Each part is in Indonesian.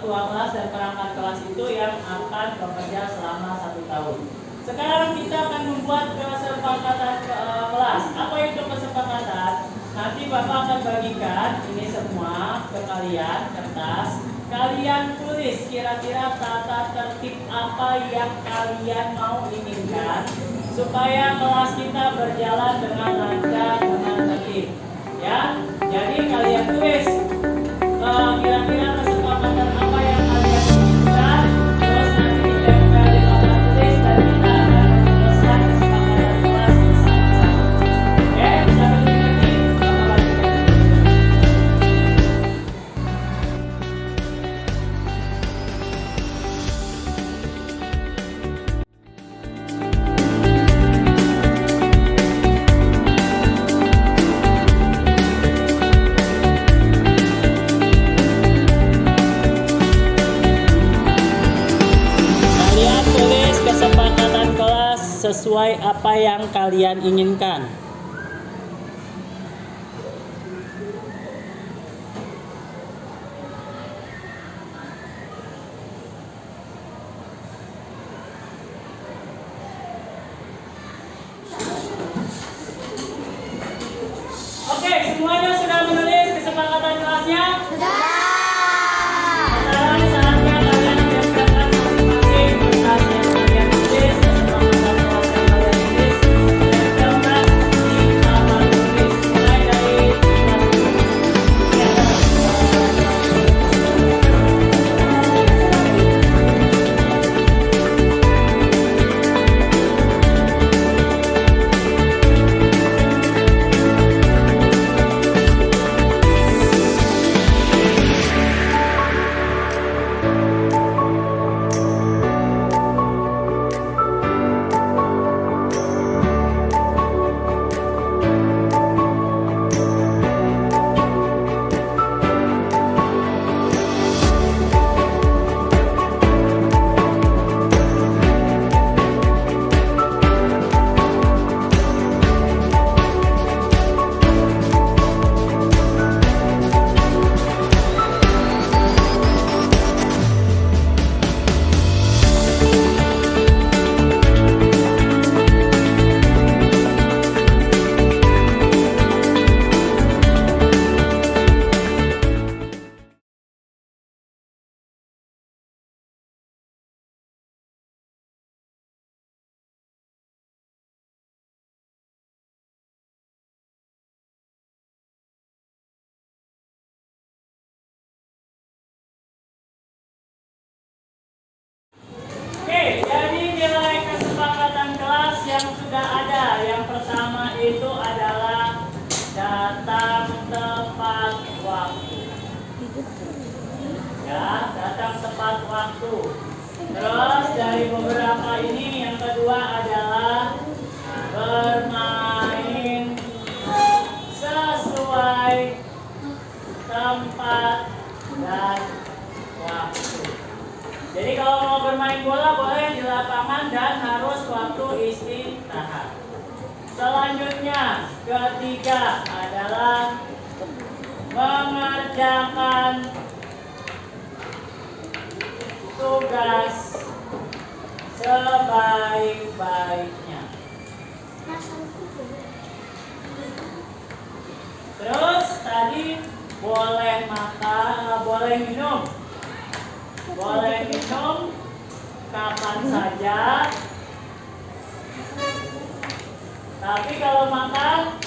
ketua kelas dan perangkat kelas itu yang akan bekerja selama 1 tahun. Sekarang kita akan membuat kesepakatan kelas. Apa itu kesepakatan? Nanti Bapak akan bagikan ini semua ke kalian, kertas. Kalian tulis kira-kira tata tertib apa yang kalian mau inginkan supaya kelas kita berjalan dengan lancar, dengan tertib. Ya, jadi kalian tulis kira-kira kesepakatan apa yang kalian inginkan, terus nanti ditempel di papan tulis dan kita akan menyelesaikan kesepakatan kelas bersama-sama. Oke, sampai nanti Bapak bagikan. Kalian tulis kesepakatan kelas sesuai apa yang kalian inginkan. Oke, semuanya sudah menulis kesepakatan kelasnya? Sekarang saatnya kalian tempelkan masing-masing kertas yang kalian tulis, kesepakatan kelas yang kalian tulis, tempelkan di papan tulis. Mulai dari kelas Oke, jadi nilai kesepakatan kelas yang sudah ada. Yang pertama itu adalah datang tepat waktu. Ya, datang tepat waktu. Terus dari beberapa ini yang kedua adalah bermain sesuai tempat dan waktu. Jadi kalau mau bermain bola boleh di lapangan dan harus waktu istirahat. Selanjutnya, ketiga adalah mengerjakan tugas sebaik-baiknya. Terus tadi boleh makan, boleh minum. Boleh minum kapan saja. Tapi kalau makan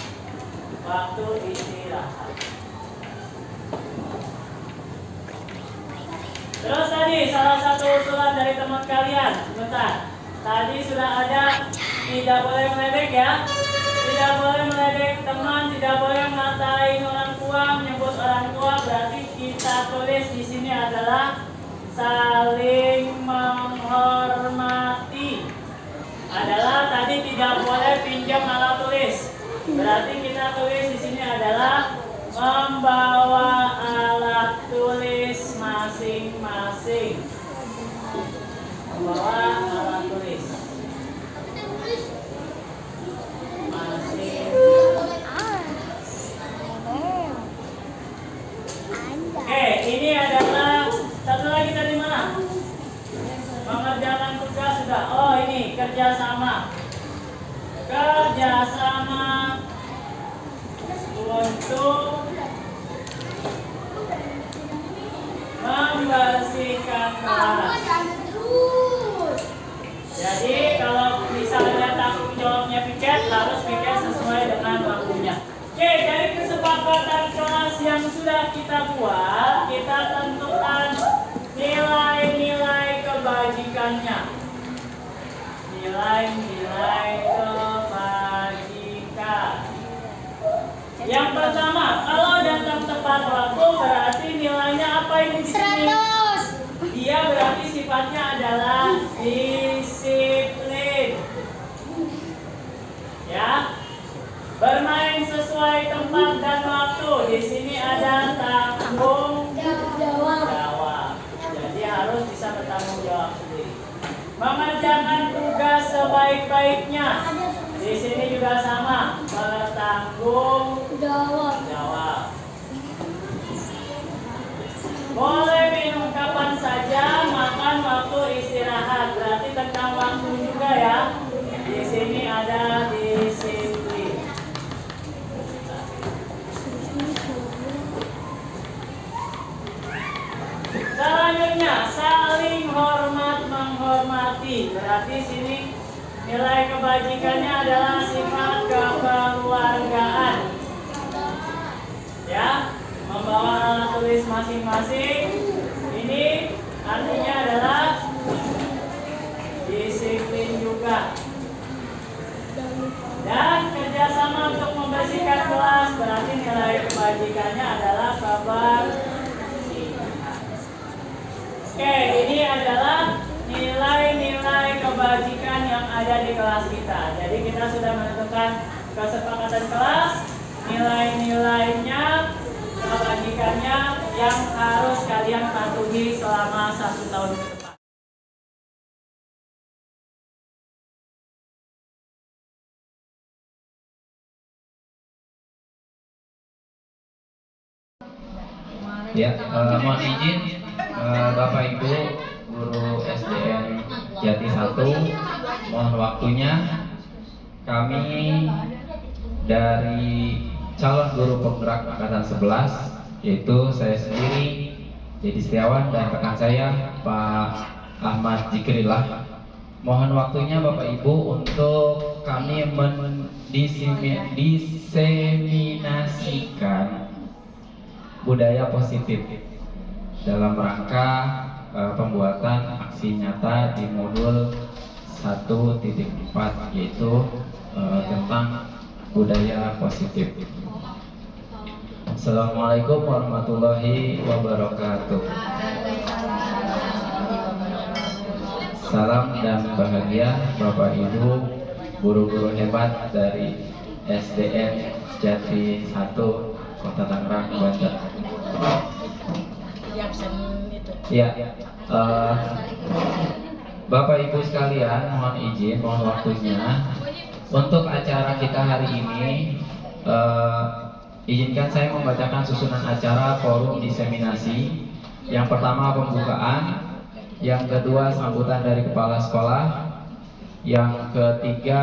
waktu istirahat. Terus tadi salah satu usulan dari teman kalian, sebentar. Tadi sudah ada tidak boleh meledek ya. Tidak boleh meledek teman, tidak boleh ngatain orang tua, menyebut orang tua. Berarti kita tulis di sini adalah saling menghormati. Adalah tadi tidak boleh pinjam alat tulis. Berarti kita tulis di sini adalah membawa alat tulis masing-masing. Membawa alat tulis masing. Oke, ini adalah satu lagi kerjasama untuk membersihkan kelas. Jadi kalau misalnya tanggung jawabnya piket, harus piket sesuai dengan waktunya. Oke, dari kesepakatan kelas yang sudah kita buat, kita tentukan nilai-nilai kebajikannya. Nilai-nilai kebajikan. Yang pertama, kalau datang tepat waktu berarti nilainya apa ini di sini? 100. Dia berarti sifatnya adalah disiplin. Ya. Bermain sesuai tempat dan waktu. Di sini ada tanggung jawab. Jadi harus bisa bertanggung jawab sendiri. Mengerjakan tugas sebaik-baiknya. Di sini juga sama, bertanggung jawab. Boleh minum kapan saja, makan waktu istirahat. Berarti tentang waktu juga ya. Di sini ada disiplin. Selanjutnya, saling hormat menghormati. Berarti sini nilai kebajikannya adalah sifat kekeluargaan. Ya, membawa alat tulis masing-masing. Ini artinya adalah disiplin juga. Dan kerjasama untuk membersihkan kelas, berarti nilai kebajikannya adalah kebersihan. Oke, ini adalah nilai-nilai kebajikan yang ada di kelas kita. Jadi kita sudah menentukan kesepakatan kelas, nilai-nilainya, kebajikannya yang harus kalian patuhi selama 1 tahun ke depan. Ya, mohon izin Bapak Ibu guru SDN Jati 1, mohon waktunya. Kami dari calon guru penggerak angkatan 11, yaitu saya sendiri Dedi Setiawan dan rekan saya Pak Ahmad Zikrillah, mohon waktunya Bapak Ibu untuk kami mendiseminasikan budaya positif dalam rangka pembuatan aksi nyata di modul 1.4, yaitu tentang budaya positif. Assalamualaikum warahmatullahi wabarakatuh. Salam dan bahagia Bapak Ibu guru-guru hebat dari SDN Jati 1 Kota Tangerang, Banten. Ya, Bapak Ibu sekalian, mohon izin, mohon waktunya untuk acara kita hari ini. Izinkan saya membacakan susunan acara forum diseminasi. Yang pertama pembukaan, yang kedua sambutan dari kepala sekolah, yang ketiga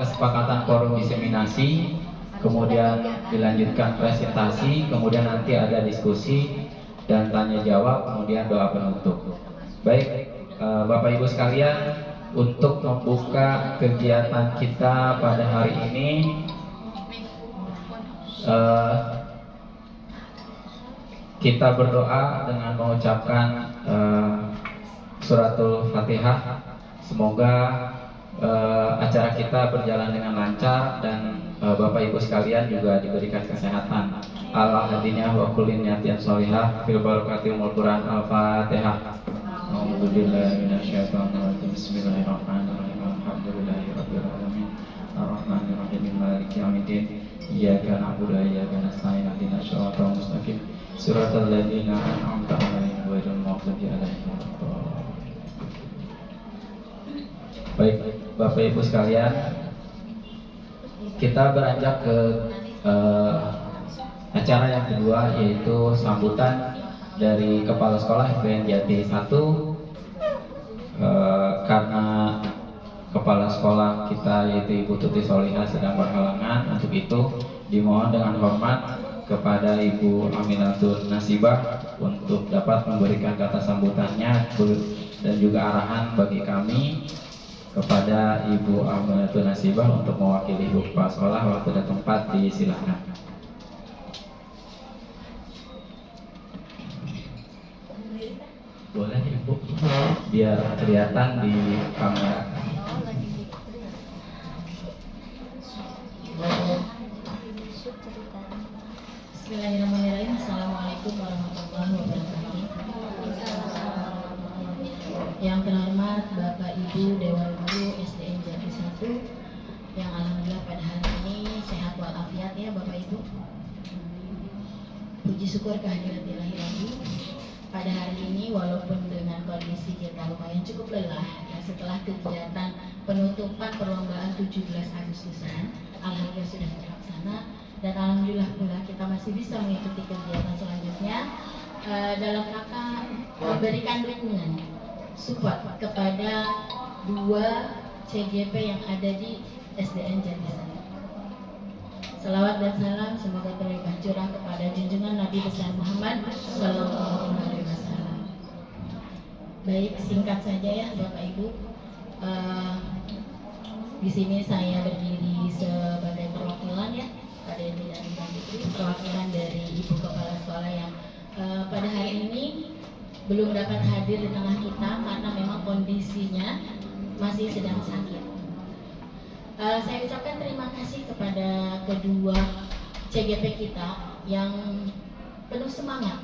kesepakatan forum diseminasi, kemudian dilanjutkan presentasi, kemudian nanti ada diskusi dan tanya jawab, kemudian doa penutup. Baik, Bapak Ibu sekalian, untuk membuka kegiatan kita pada hari ini, kita berdoa dengan mengucapkan suratul Fatihah. Semoga acara kita berjalan dengan lancar dan Bapak Ibu sekalian juga diberikan kesehatan. Al-Hadiniyah wa kullin niyatin sholihah fil barakatil Quran. Al-Fatihah. A'udzubillahi minasyaitonir rajim. Bismillahirrahmanirrahim. Alhamdulillahirabbil alamin. Arrahmanirrahim. Maliki yaumiddin. Iyyaka na'budu wa iyyaka nasta'in. Ihdinas shiratal mustaqim. Shiratal ladzina an'amta 'alaihim ghairil maghdubi 'alaihim waladdallin. Baik, Bapak Ibu sekalian, kita beranjak ke acara yang kedua, yaitu sambutan dari Kepala Sekolah SDN Jati 1. Karena kepala sekolah kita yaitu Ibu Tuti Solihah sedang berhalangan. Untuk itu dimohon dengan hormat kepada Ibu Aminatul Nasibah untuk dapat memberikan kata sambutannya dan juga arahan bagi kami. Kepada Ibu Aminatul Nasibah untuk mewakili Ibu Kepala Sekolah, waktu dan tempat disilahkan. Boleh Ibu, biar kelihatan di kamera. Bismillahirrahmanirrahim. Assalamualaikum warahmatullahi wabarakatuh. Yang terhormat Bapak Ibu Dewan Guru SDN Jati 1 yang alhamdulillah pada hari ini sehat walafiat ya Bapak Ibu. Puji syukur kehadirat ilahi lagi. Pada hari ini walaupun dengan kondisi kita lumayan cukup lelah ya, setelah kegiatan penutupan perlombaan 17 Agustusan, alhamdulillah sudah terlaksana dan alhamdulillah pula kita masih bisa mengikuti kegiatan selanjutnya dalam rangka memberikan dukungan support kepada 2 CGP yang ada di SDN Jati 1. Salawat dan salam semoga terlimpah curah kepada junjungan Nabi besar Muhammad Sallallahu Alaihi Wasallam. Baik, singkat saja ya Bapak Ibu. Di sini saya berdiri sebagai perwakilan ya, pada dan perwakilan dari Ibu Kepala Sekolah yang pada hari ini belum dapat hadir di tengah kita karena memang kondisinya masih sedang sakit. Saya ucapkan terima kasih kepada kedua CGP kita yang penuh semangat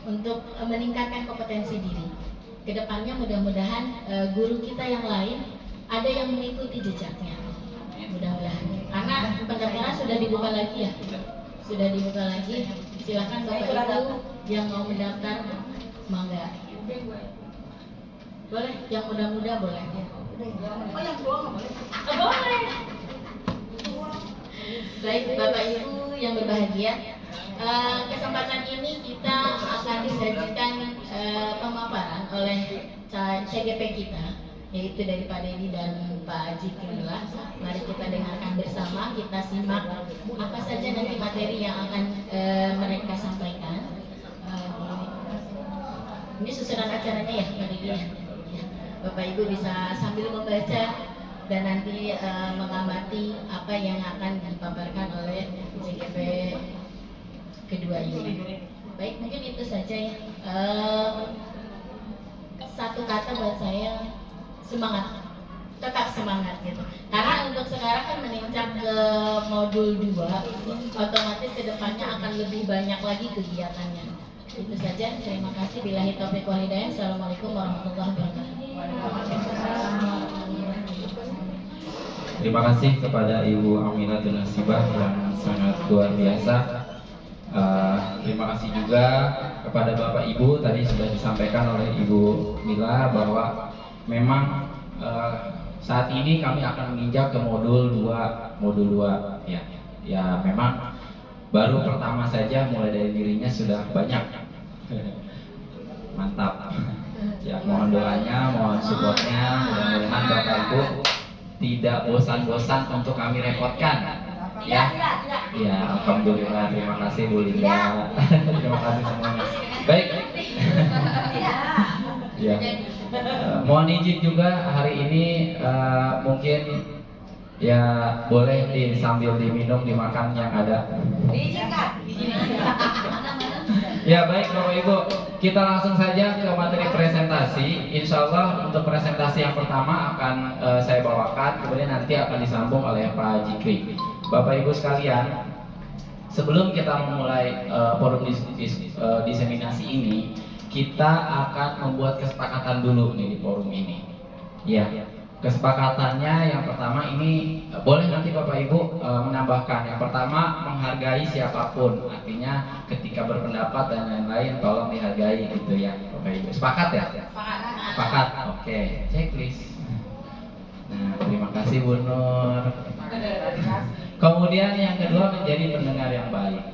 untuk meningkatkan kompetensi diri. Kedepannya mudah-mudahan guru kita yang lain ada yang mengikuti jejaknya. Mudah-mudahan. Karena pendaftaran sudah dibuka lagi ya. Sudah dibuka lagi. Silakan Bapak Ibu yang mau mendaftar. Mangga. Boleh, yang muda-muda boleh. Oh, yang tua nggak boleh? Boleh. Baik, Bapak Ibu yang berbahagia, kesempatan ini kita akan disajikan pemaparan oleh CGP kita, yaitu dari Pak Dedi dan Pak Jikrila. Mari kita dengarkan bersama, kita simak apa saja nanti materi yang akan mereka sampaikan. Ini susunan acaranya ya Pak Dedi ya. Bapak Ibu bisa sambil membaca dan nanti mengamati apa yang akan dipaparkan oleh CGP kedua ini. Baik, mungkin itu saja ya. Satu kata buat saya, semangat. Tetap semangat gitu. Karena untuk sekarang kan meningkat ke modul 2, otomatis kedepannya akan lebih banyak lagi kegiatannya. Itu saja, terima kasih. Billahi taufiq wal hidayah. Assalamualaikum warahmatullahi wabarakatuh. Terima kasih kepada Ibu Aminatul Nasibah yang sangat luar biasa. Terima kasih juga kepada Bapak Ibu, tadi sudah disampaikan oleh Ibu Mila bahwa memang saat ini kami akan menginjak ke modul 2 ya. Ya memang baru pertama saja, mulai dari dirinya sudah banyak. Mantap. Ya, mohon doanya, mohon supportnya, mudah-mudahan Bapak Ibu tidak bosan-bosan untuk kami repotkan. Ya, ya, alhamdulillah, terima kasih Bu Linda. Terima kasih semuanya. Baik. Ya. Mohon izin juga hari ini mungkin ya boleh sambil diminum dimakan yang ada. Ya baik Bapak Ibu, kita langsung saja ke materi presentasi. Insya Allah untuk presentasi yang pertama akan saya bawakan, kemudian nanti akan disambung oleh Pak Jikri. Bapak Ibu sekalian, sebelum kita memulai forum diseminasi ini, kita akan membuat kesepakatan dulu nih di forum ini. Ya, kesepakatannya yang pertama ini boleh nanti Bapak Ibu menambahkan. Yang pertama, menghargai siapapun, artinya ketika berpendapat dan lain-lain tolong dihargai gitu ya Bapak Ibu. Sepakat ya? Sepakat. Oke, checklist. Nah, terima kasih Bu Nur. Kemudian yang kedua, menjadi pendengar yang baik.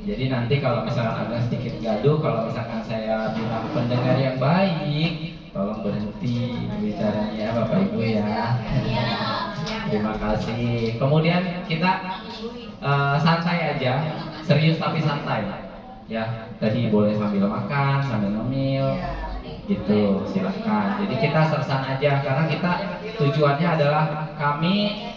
Jadi nanti kalau misalkan ada sedikit gaduh, kalau misalkan saya bilang pendengar yang baik, tolong berhenti bicaranya ya Bapak Ibu ya. Terima kasih. Kemudian kita santai aja, serius tapi santai. Ya, tadi boleh sambil makan, sambil ngemil, gitu, silahkan. Jadi kita sersan aja karena kita tujuannya adalah kami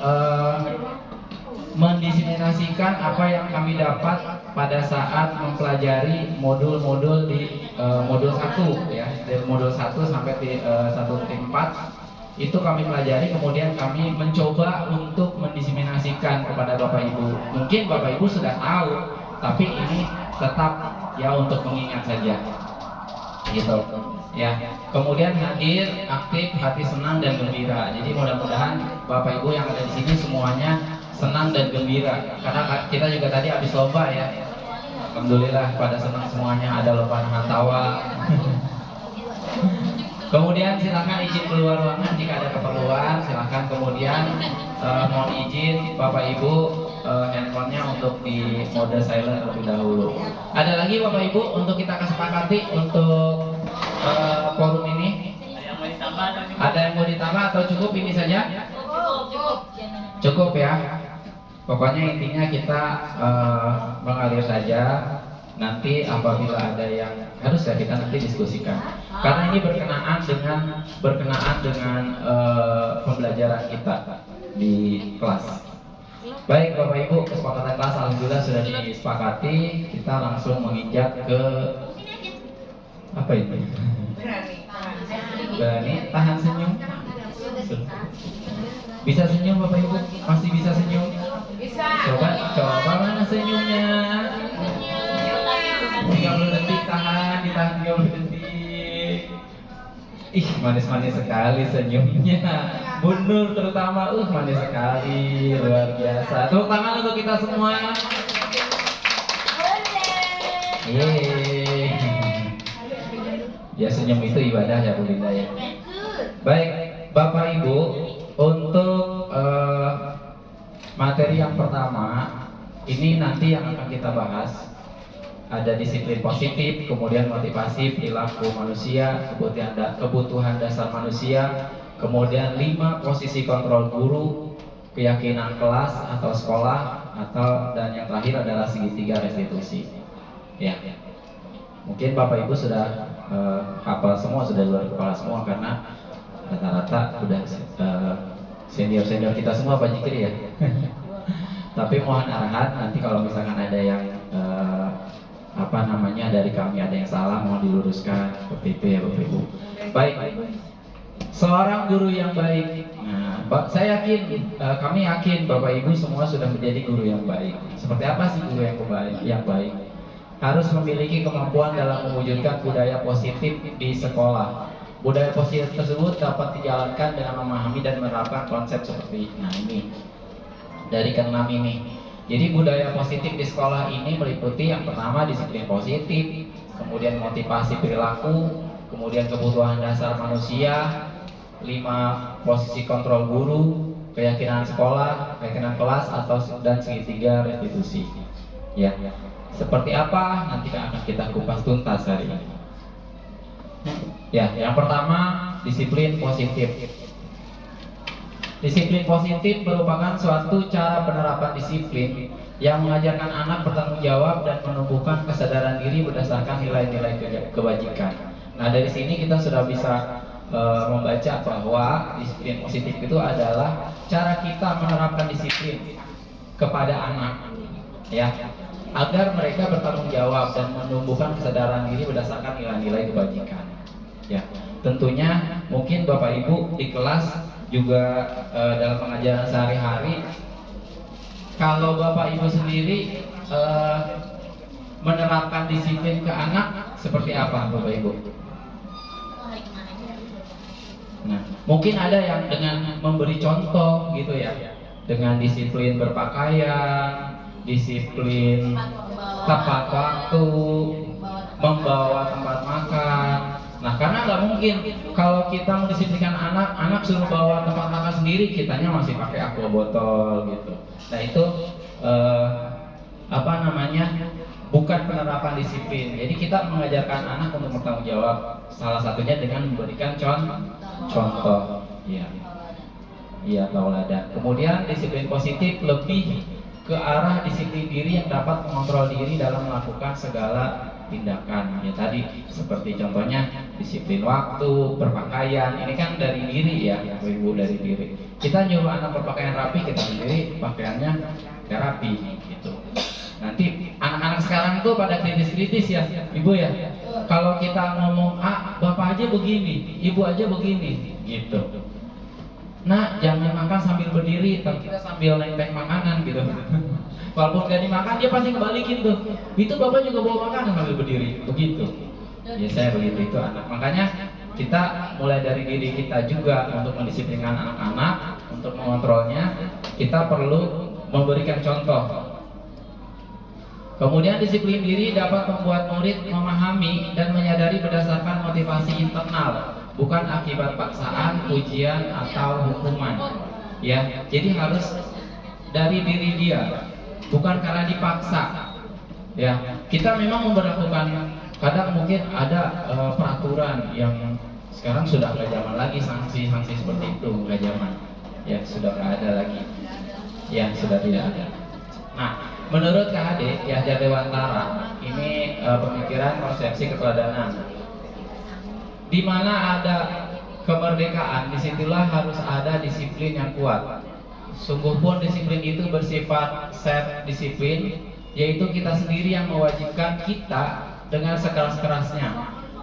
mendiseminasikan apa yang kami dapat pada saat mempelajari modul-modul di modul 1 ya, dari modul 1 sampai di 1-4 itu kami pelajari, kemudian kami mencoba untuk mendiseminasikan kepada Bapak Ibu. Mungkin Bapak Ibu sudah tahu, tapi ini tetap ya untuk mengingat saja, gitu ya. Kemudian hadir, aktif, hati senang dan gembira. Jadi mudah-mudahan Bapak Ibu yang ada di sini semuanya senang dan gembira, karena kita juga tadi habis lomba ya. Alhamdulillah pada senang semuanya, ada lomba nahan tawa. Kemudian silakan izin keluar ruangan jika ada keperluan, silakan. Kemudian mohon izin Bapak Ibu handphonenya untuk di mode silent terlebih dahulu. Ada lagi Bapak Ibu untuk kita kesepakati untuk forum ini? Ada yang mau ditambah atau cukup ini saja? Cukup ya. Pokoknya intinya kita mengalir saja. Nanti apabila ada yang harus ya kita nanti diskusikan. Karena ini berkenaan dengan pembelajaran kita di kelas. Baik Bapak Ibu, kesepakatan kelas alhamdulillah sudah disepakati. Kita langsung menginjak ke apa ini? Berani tahan senyum. Bisa senyum Bapak Ibu? Masih bisa senyum? Bisa. Coba mana senyumnya? 30 detik tahan, ditahan 30 detik. Ih, manis-manis sekali senyumnya. Bu Nur terutama, manis sekali, luar biasa. Tepuk tangan untuk kita semua. Yeay. Ya senyum itu ibadah ya Bu Linda ya. Baik, Bapak Ibu, untuk materi yang pertama ini nanti yang akan kita bahas ada disiplin positif, kemudian motivasi perilaku manusia, kebutuhan dasar manusia, kemudian 5 posisi kontrol guru, keyakinan kelas atau sekolah, dan yang terakhir adalah segitiga restitusi. Ya, mungkin Bapak Ibu sudah hafal semua, sudah luar kepala semua karena rata-rata sudah senior kita semua Pak Jikri ya. Tapi mohon arahan nanti kalau misalkan ada yang dari kami ada yang salah mohon diluruskan seperti itu ya Bapak Ibu. Baik, seorang guru yang baik. Nah, saya yakin, kami yakin Bapak Ibu semua sudah menjadi guru yang baik. Seperti apa sih guru yang baik? Harus memiliki kemampuan dalam mewujudkan budaya positif di sekolah. Budaya positif tersebut dapat dijalankan dengan memahami dan menerapkan konsep seperti ini dari ke-6 ini. Jadi budaya positif di sekolah ini meliputi yang pertama disiplin positif, kemudian motivasi perilaku, kemudian kebutuhan dasar manusia, 5 posisi kontrol guru, keyakinan sekolah, keyakinan kelas dan segitiga restitusi. Ya, seperti apa nanti akan kita kupas tuntas hari ini. Ya, yang pertama disiplin positif. Disiplin positif merupakan suatu cara penerapan disiplin yang mengajarkan anak bertanggung jawab dan menumbuhkan kesadaran diri berdasarkan nilai-nilai kebajikan. Nah, dari sini kita sudah bisa membaca bahwa disiplin positif itu adalah cara kita menerapkan disiplin kepada anak, ya, agar mereka bertanggung jawab dan menumbuhkan kesadaran diri berdasarkan nilai-nilai kebajikan. Ya, tentunya mungkin Bapak Ibu di kelas juga dalam pengajaran sehari-hari, kalau Bapak Ibu sendiri menerapkan disiplin ke anak seperti apa Bapak Ibu? Nah, mungkin ada yang dengan memberi contoh gitu ya, dengan disiplin berpakaian, disiplin tepat waktu, membawa tempat makan. Nah, karena nggak mungkin kalau kita mendisiplinkan anak suruh bawa tempat makan sendiri, kitanya masih pakai aqua botol gitu. Nah itu bukan penerapan disiplin. Jadi kita mengajarkan anak untuk bertanggung jawab. Salah satunya dengan memberikan contoh. Iya. Iya, tauladan. Kemudian disiplin positif lebih ke arah disiplin diri yang dapat mengontrol diri dalam melakukan segala tindakan. Ya tadi seperti contohnya disiplin waktu, berpakaian. Ini kan dari diri ya, Ibu, dari diri. Kita nyuruh anak berpakaian rapi, kita sendiri pakaiannya gak rapi gitu. Nanti anak-anak sekarang tuh pada kritis-kritis ya, Ibu ya. Kalau kita ngomong, bapak aja begini, ibu aja begini, gitu. Nah, jangan makan sambil berdiri, tapi kita sambil nenteng makanan gitu. Walaupun gak dimakan, dia pasti ngebalikin tuh. Itu bapak juga bawa makanan sambil berdiri, begitu. Ya saya begitu itu anak. Makanya kita mulai dari diri kita juga untuk mendisiplinkan anak-anak, untuk mengontrolnya, kita perlu memberikan contoh. Kemudian disiplin diri dapat membuat murid memahami dan menyadari berdasarkan motivasi internal, bukan akibat paksaan, ujian atau hukuman. Ya, jadi harus dari diri dia, bukan karena dipaksa. Ya, kita memang memberlakukan, kadang mungkin ada peraturan yang sekarang sudah nggak zaman lagi, sanksi-sanksi seperti itu nggak zaman. Ya, sudah nggak ada lagi. Ya, sudah tidak ada. Nah, menurut KHD Yahya Dewantara, ini pemikiran konsepsi keteladanan. Di mana ada kemerdekaan, disitulah harus ada disiplin yang kuat. Sungguh pun disiplin itu bersifat self disiplin, yaitu kita sendiri yang mewajibkan kita dengan sekeras-kerasnya.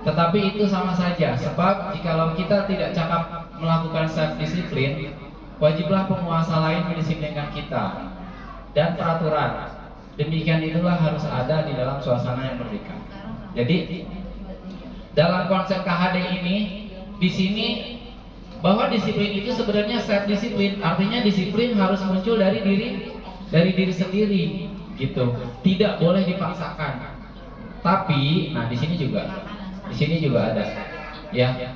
Tetapi itu sama saja, sebab jikalau kita tidak cakap melakukan self disiplin, wajiblah penguasa lain mendisiplinkan kita. Dan peraturan demikian itulah harus ada di dalam suasana yang merdeka. Jadi dalam konsep KHD ini, di sini bahwa disiplin itu sebenarnya self disiplin, artinya disiplin harus muncul dari diri sendiri, gitu. Tidak boleh dipaksakan. Tapi, nah di sini juga ada, ya.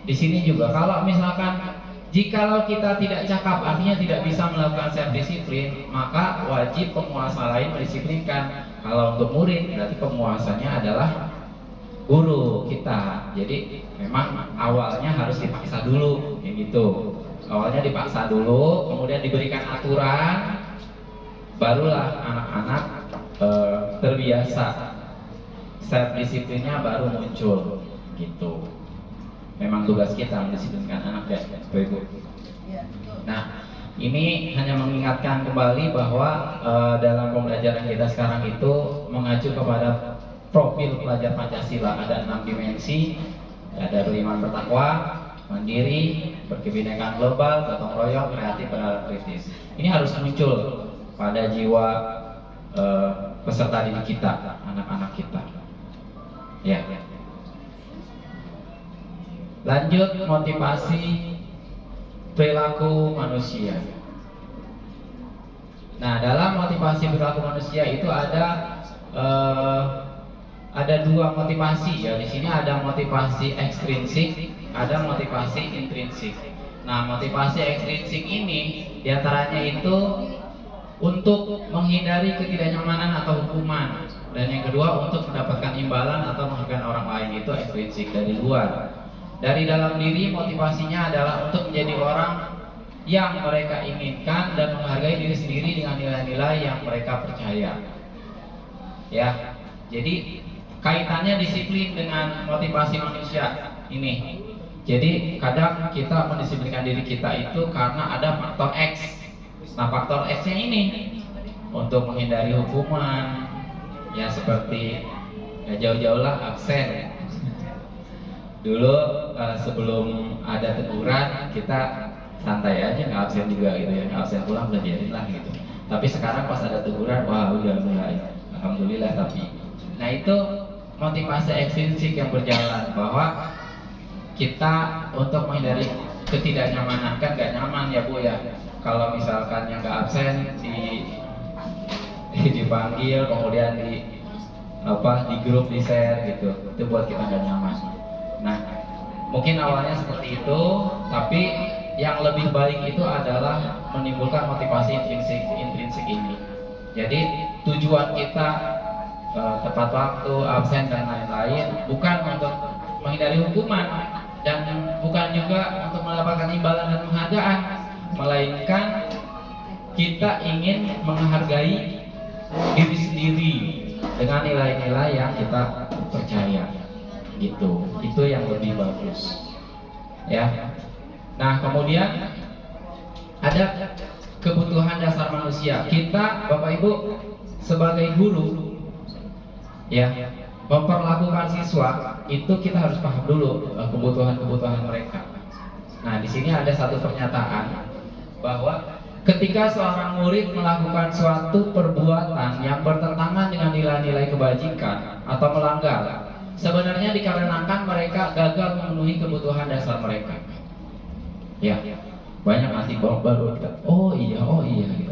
Di sini juga kalau misalkan jikalau kita tidak cakap, artinya tidak bisa melakukan self disiplin, maka wajib penguasa lain mendisiplinkan. Kalau untuk murid, berarti penguasanya adalah guru kita. Jadi memang awalnya harus dipaksa dulu, kayak gitu. Awalnya dipaksa dulu, kemudian diberikan aturan, barulah anak-anak terbiasa. Self disiplinnya baru muncul, gitu. Memang tugas kita mendisiplinkan anak ya, Ibu. Nah, ini hanya mengingatkan kembali bahwa dalam pembelajaran kita sekarang itu mengacu kepada profil pelajar Pancasila. Ada 6 dimensi, ada beriman bertakwa, mandiri, berkebinekaan global, gotong royong, kreatif, dan kritis. Ini harus muncul pada jiwa peserta didik kita, anak-anak kita. Ya. Lanjut, motivasi perilaku manusia. Nah, dalam motivasi perilaku manusia itu ada dua motivasi ya. Di sini ada motivasi ekstrinsik, ada motivasi intrinsik. Nah, motivasi ekstrinsik ini diantaranya itu untuk menghindari ketidaknyamanan atau hukuman, dan yang kedua untuk mendapatkan imbalan atau menghargai orang lain, itu ekstrinsik dari luar. Dari dalam diri motivasinya adalah untuk menjadi orang yang mereka inginkan dan menghargai diri sendiri dengan nilai-nilai yang mereka percaya. Ya, jadi kaitannya disiplin dengan motivasi manusia ini. Jadi kadang kita mendisiplinkan diri kita itu karena ada faktor X. Nah, faktor X-nya ini untuk menghindari hukuman, ya seperti ya jauh-jauh lah absen. Dulu sebelum ada teguran kita santai aja, nggak absen juga gitu ya, nggak absen pulang udah biarin lah gitu. Tapi sekarang pas ada teguran, wah udah mulai, alhamdulillah. Tapi nah itu motivasi ekstrinsik yang berjalan, bahwa kita untuk menghindari ketidaknyamanan. Kan nggak nyaman ya Bu ya, kalau misalkan yang nggak absen dipanggil, kemudian di grup di share gitu, itu buat kita nggak nyaman. Nah, mungkin awalnya seperti itu, tapi yang lebih baik itu adalah menimbulkan motivasi intrinsik ini. Jadi tujuan kita tepat waktu, absen dan lain-lain, bukan untuk menghindari hukuman dan bukan juga untuk mendapatkan imbalan dan penghargaan, melainkan kita ingin menghargai diri sendiri dengan nilai-nilai yang kita percaya, gitu. Itu yang lebih bagus, ya. Nah, kemudian ada kebutuhan dasar manusia. Kita, Bapak Ibu, sebagai guru, ya, memperlakukan siswa itu kita harus paham dulu kebutuhan-kebutuhan mereka. Nah, di sini ada satu pernyataan bahwa ketika seorang murid melakukan suatu perbuatan yang bertentangan dengan nilai-nilai kebajikan atau melanggar, sebenarnya dikarenakan mereka gagal memenuhi kebutuhan dasar mereka. Ya, banyak nanti baru kita, oh iya gitu.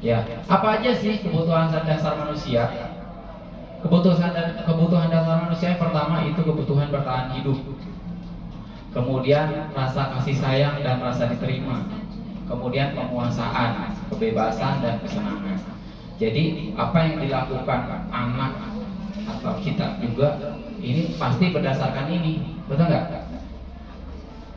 Ya, apa aja sih kebutuhan dasar manusia? Kebutuhan dasar manusia yang pertama itu kebutuhan bertahan hidup. Kemudian rasa kasih sayang dan rasa diterima. Kemudian penguasaan, kebebasan dan kesenangan. Jadi apa yang dilakukan anak atau kita juga ini pasti berdasarkan ini, betul nggak?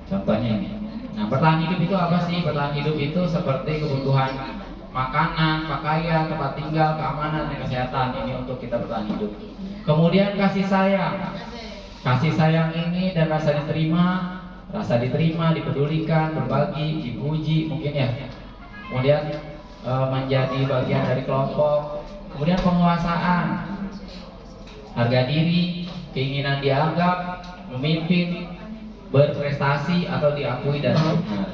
Contohnya ini. Nah, bertahan hidup itu apa sih? Bertahan hidup itu seperti kebutuhan makanan, pakaian, tempat tinggal, keamanan, dan kesehatan. Ini untuk kita bertahan hidup. Kemudian kasih sayang. Kasih sayang ini dan rasa diterima, dipedulikan, berbagi, dipuji, mungkin ya. Kemudian menjadi bagian dari kelompok. Kemudian penguasaan, harga diri, keinginan dianggap, memimpin, berprestasi atau diakui dan benar.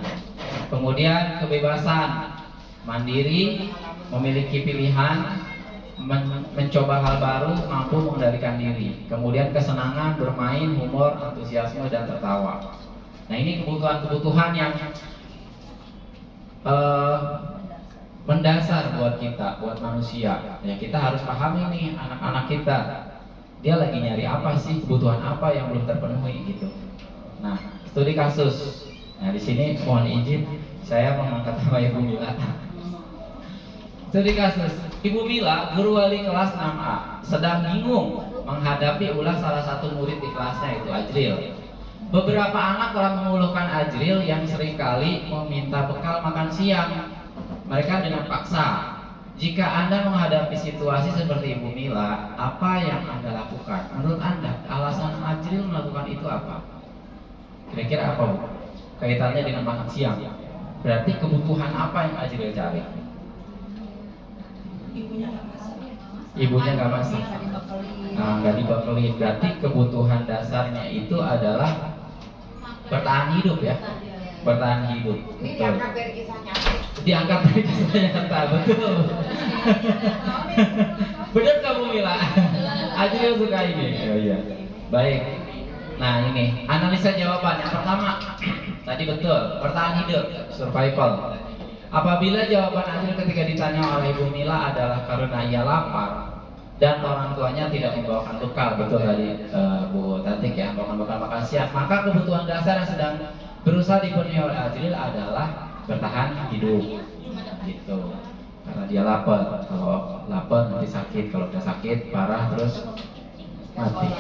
Kemudian kebebasan, mandiri, memiliki pilihan, mencoba hal baru, mampu mengendalikan diri. Kemudian kesenangan, bermain, humor, antusiasme dan tertawa. Nah, ini kebutuhan-kebutuhan yang mendasar buat kita, buat manusia. Ya, kita harus pahami nih anak-anak kita. Dia lagi nyari apa sih, kebutuhan apa yang belum terpenuhi gitu. Nah, studi kasus. Nah, di sini mohon izin saya mengangkat nama Ibu Mila. Studi kasus. Ibu Mila, guru wali kelas 6A, sedang bingung menghadapi ulah salah satu murid di kelasnya, itu Ajril. Beberapa anak telah mengeluhkan Ajril yang seringkali meminta bekal makan siang mereka dengan paksa. Jika Anda menghadapi situasi seperti Ibu Mila, apa yang Anda lakukan? Menurut Anda, alasan Ajril melakukan itu apa? Kira-kira apa, Bu? Kaitannya dengan makan siang. Berarti kebutuhan apa yang Ajril cari? Ibunya nggak masak. Nah, nggak dibekali. Berarti kebutuhan dasarnya itu adalah bertahan hidup, ya. Bertahan hidup. Ini diangkat dari kisah nyata. Diangkat dari kisah nyata, betul. Benar kamu Mila. Ajril suka ini. Oh iya. Baik. Nah, ini analisa jawaban. Yang pertama, tadi betul, bertahan hidup, survival. Apabila jawaban Ajril ketika ditanya oleh Ibu Mila adalah karena ia lapar dan orang tuanya tidak membawakan bekal, betul tadi Bu Tatik ya, membawakan bekal makan siang, maka kebutuhan dasar yang sedang berusaha dipenuhi oleh Ajril adalah bertahan hidup, gitu. Karena dia lapar, kalau lapar nanti sakit, kalau udah sakit parah terus mati.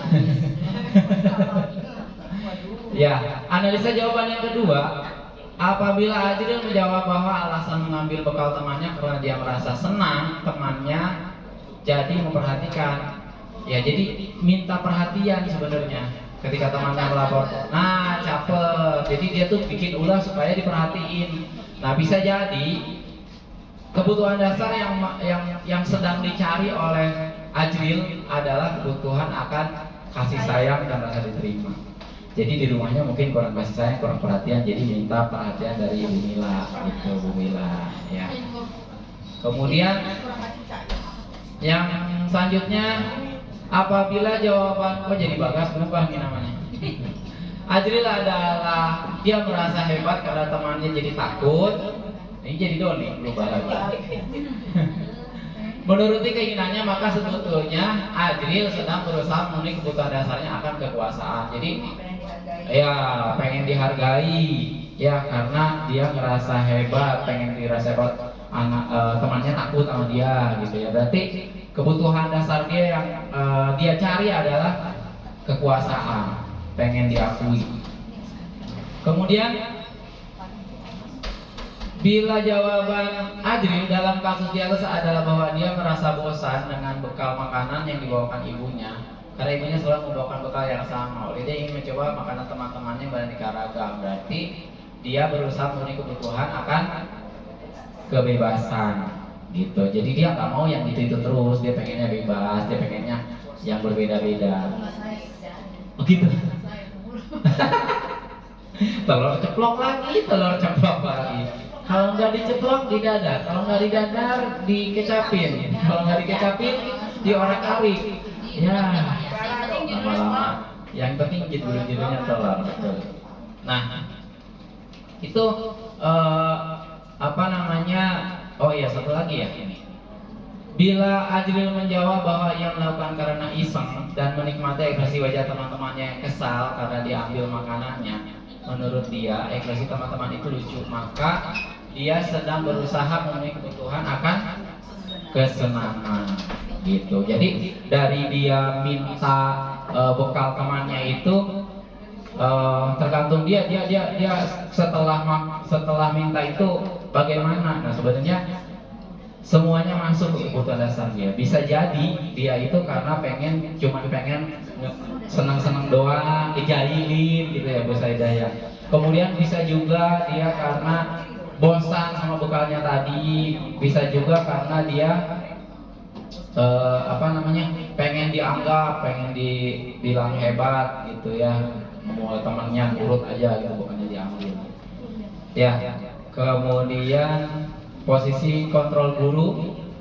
Ya, analisa jawaban yang kedua. Apabila Ajril menjawab bahwa alasan mengambil bekal temannya karena dia merasa senang temannya jadi memperhatikan. Ya, jadi minta perhatian sebenarnya ketika temannya melapor. Nah, caper. Jadi dia tuh bikin ulah supaya diperhatiin. Nah, bisa jadi kebutuhan dasar yang sedang dicari oleh Ajril adalah kebutuhan akan kasih sayang dan rasa diterima. Jadi di rumahnya mungkin kurang kasih sayang, kurang perhatian, jadi minta perhatian dari Ibu Mila, gitu Bu Mila, ya. Kemudian yang selanjutnya, apabila jawaban, kok jadi Bagas berubah nih namanya. Ajril adalah dia merasa hebat karena temannya jadi takut. Ini jadi Doni berubah lagi. Menuruti keinginannya, maka sebetulnya Ajril sedang berusaha memenuhi kebutuhan dasarnya akan kekuasaan. Jadi ya pengen dihargai, ya karena dia ngerasa hebat, pengen dirasa hebat, temannya takut sama dia, gitu ya. Berarti kebutuhan dasar dia yang dia cari adalah kekuasaan, pengen diakui. Kemudian bila jawaban Adril dalam kasus di atas adalah bahwa dia merasa bosan dengan bekal makanan yang dibawakan ibunya, karena ibunya selalu membawakan bekal yang sama, oleh dia ingin mencoba makanan teman-temannya yang beraneka ragam. Berarti dia berusaha memenuhi kebutuhan akan kebebasan gitu. Jadi dia nggak mau yang itu terus, dia pengennya bebas, dia pengennya yang berbeda-beda. Begitu. Telur ceplok lagi, telur ceplok lagi. Kalau nggak diceplok didadar, kalau nggak didadar dikecapin, kalau nggak dikecapin diorak-arik. Ya, lama-lama. Yang penting judul-judulnya telur. Betul. Nah, itu apa namanya? Oh iya, satu lagi ya. Bila Adril menjawab bahwa ia melakukan karena iseng dan menikmati ekspresi wajah teman-temannya yang kesal karena diambil makanannya, menurut dia ekspresi teman-teman itu lucu, maka dia sedang berusaha memenuhi kebutuhan akan kesenangan gitu. Jadi dari dia minta bekal temannya itu tergantung dia setelah minta itu bagaimana. Nah, sebenarnya semuanya masuk ke kebutuhan dasar dia. Bisa jadi dia itu karena cuma pengen senang-senang doang, dijailin gitu ya, bahasa Hidayah. Kemudian bisa juga dia karena bosan sama bekalnya tadi, bisa juga karena dia pengen dianggap, pengen dibilang hebat gitu ya, mau temannya nurut aja gitu, bukannya diambil. Ya, kemudian posisi kontrol guru.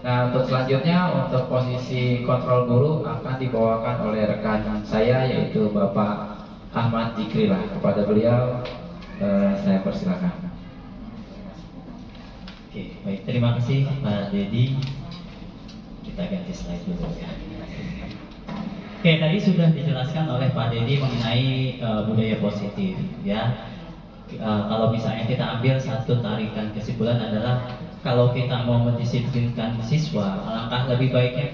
Nah, untuk selanjutnya untuk posisi kontrol guru akan dibawakan oleh rekan saya yaitu Bapak Ahmad Zikrillah. Kepada beliau saya persilakan. Oke, baik, terima kasih Pak Dedi. Kita ganti slide dulu ya. Oke, tadi sudah dijelaskan oleh Pak Dedi mengenai budaya positif ya. Kalau misalnya kita ambil satu tarikan kesimpulan adalah kalau kita mau mendisiplinkan siswa, alangkah lebih baiknya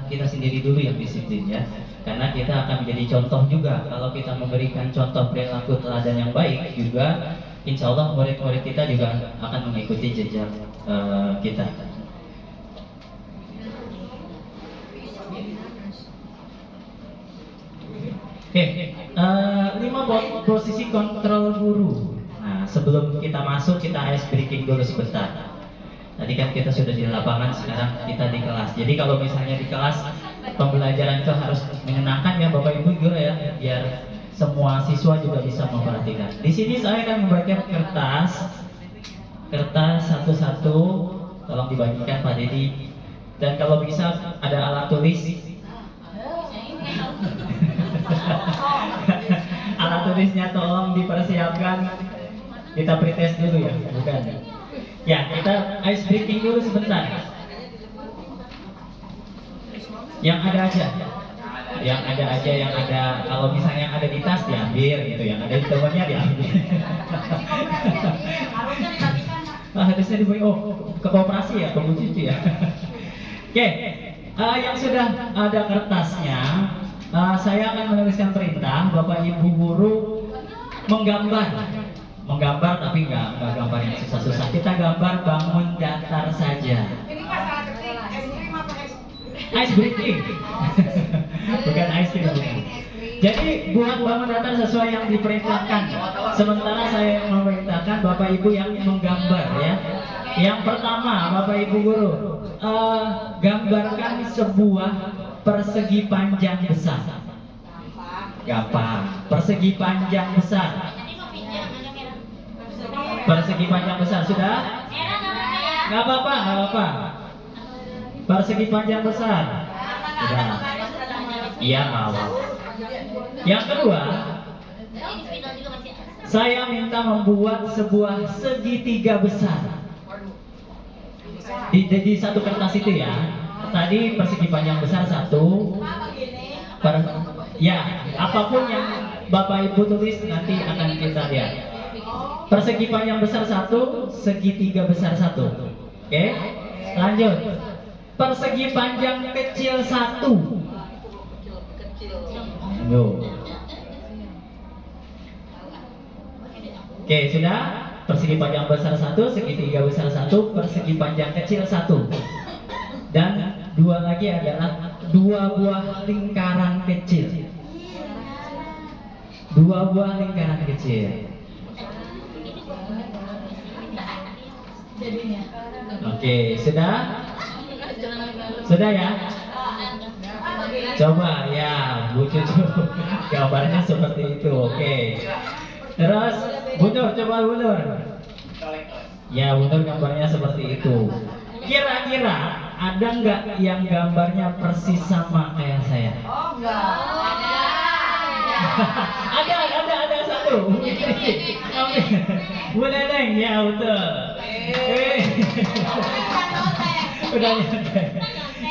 kita sendiri dulu yang disiplin ya, karena kita akan menjadi contoh juga. Kalau kita memberikan contoh perilaku teladan yang baik juga, insya Allah murid-murid kita juga akan mengikuti jejak kita. Oke, 5 posisi kontrol guru. Nah, sebelum kita masuk, kita ice breaking dulu sebentar. Tadi kan kita sudah di lapangan, sekarang kita di kelas. Jadi kalau misalnya di kelas pembelajaran itu harus menyenangkan ya Bapak Ibu guru ya, biar semua siswa juga bisa memperhatikan. Di sini saya akan membagikan kertas satu-satu, tolong dibagikan Pak Dedi. Dan kalau bisa ada alat tulis. Alat tulisnya tolong dipersiapkan. Kita pretest dulu ya, bukan? Ya, kita ice breaking dulu sebentar. Yang ada aja, kalau misalnya ada di tas diambil gitu, yang ada di temannya diambil. Harusnya diberi ke koperasi ya, ke Bu Cici ya. Oke, yang sudah ada kertasnya, saya akan menuliskan perintah Bapak Ibu guru menggambar tapi nggak gambar yang susah-susah. Kita gambar bangun datar saja. Ini masalah ketik, es krim apa Ice breaking. Bukan ice cream. Jadi buat bangun datar sesuai yang diperintahkan. Sementara saya memerintahkan Bapak Ibu yang menggambar ya. Yang pertama Bapak Ibu guru, gambarkan sebuah persegi panjang besar. Gampang. Persegi panjang besar. Persegi panjang besar sudah? Nggak apa-apa. Persegi panjang besar. Sudah. Iya, awal. Yang kedua, saya minta membuat sebuah segitiga besar. Di satu kertas itu ya. Tadi persegi panjang besar satu. Ya, apapun yang Bapak Ibu tulis nanti akan kita lihat. Persegi panjang besar satu, segitiga besar satu. Oke, lanjut. persegi panjang kecil 1. Ayo. Oke, sudah. Persegi panjang besar 1, segitiga besar 1, persegi panjang kecil 1. Dan dua lagi adalah 2 buah lingkaran kecil. 2 buah lingkaran kecil. Oke, sudah? Sudah ya? Coba ya, Bu Cucu. Gambarnya seperti itu. Oke. Terus, Bu Nur, coba Bu Nur. Ya, Bu Nur gambarnya seperti itu. Kira-kira ada nggak yang gambarnya persis sama kayak saya? Oh, enggak. ada satu. Bu Neneng, ya betul. Udah nyontek.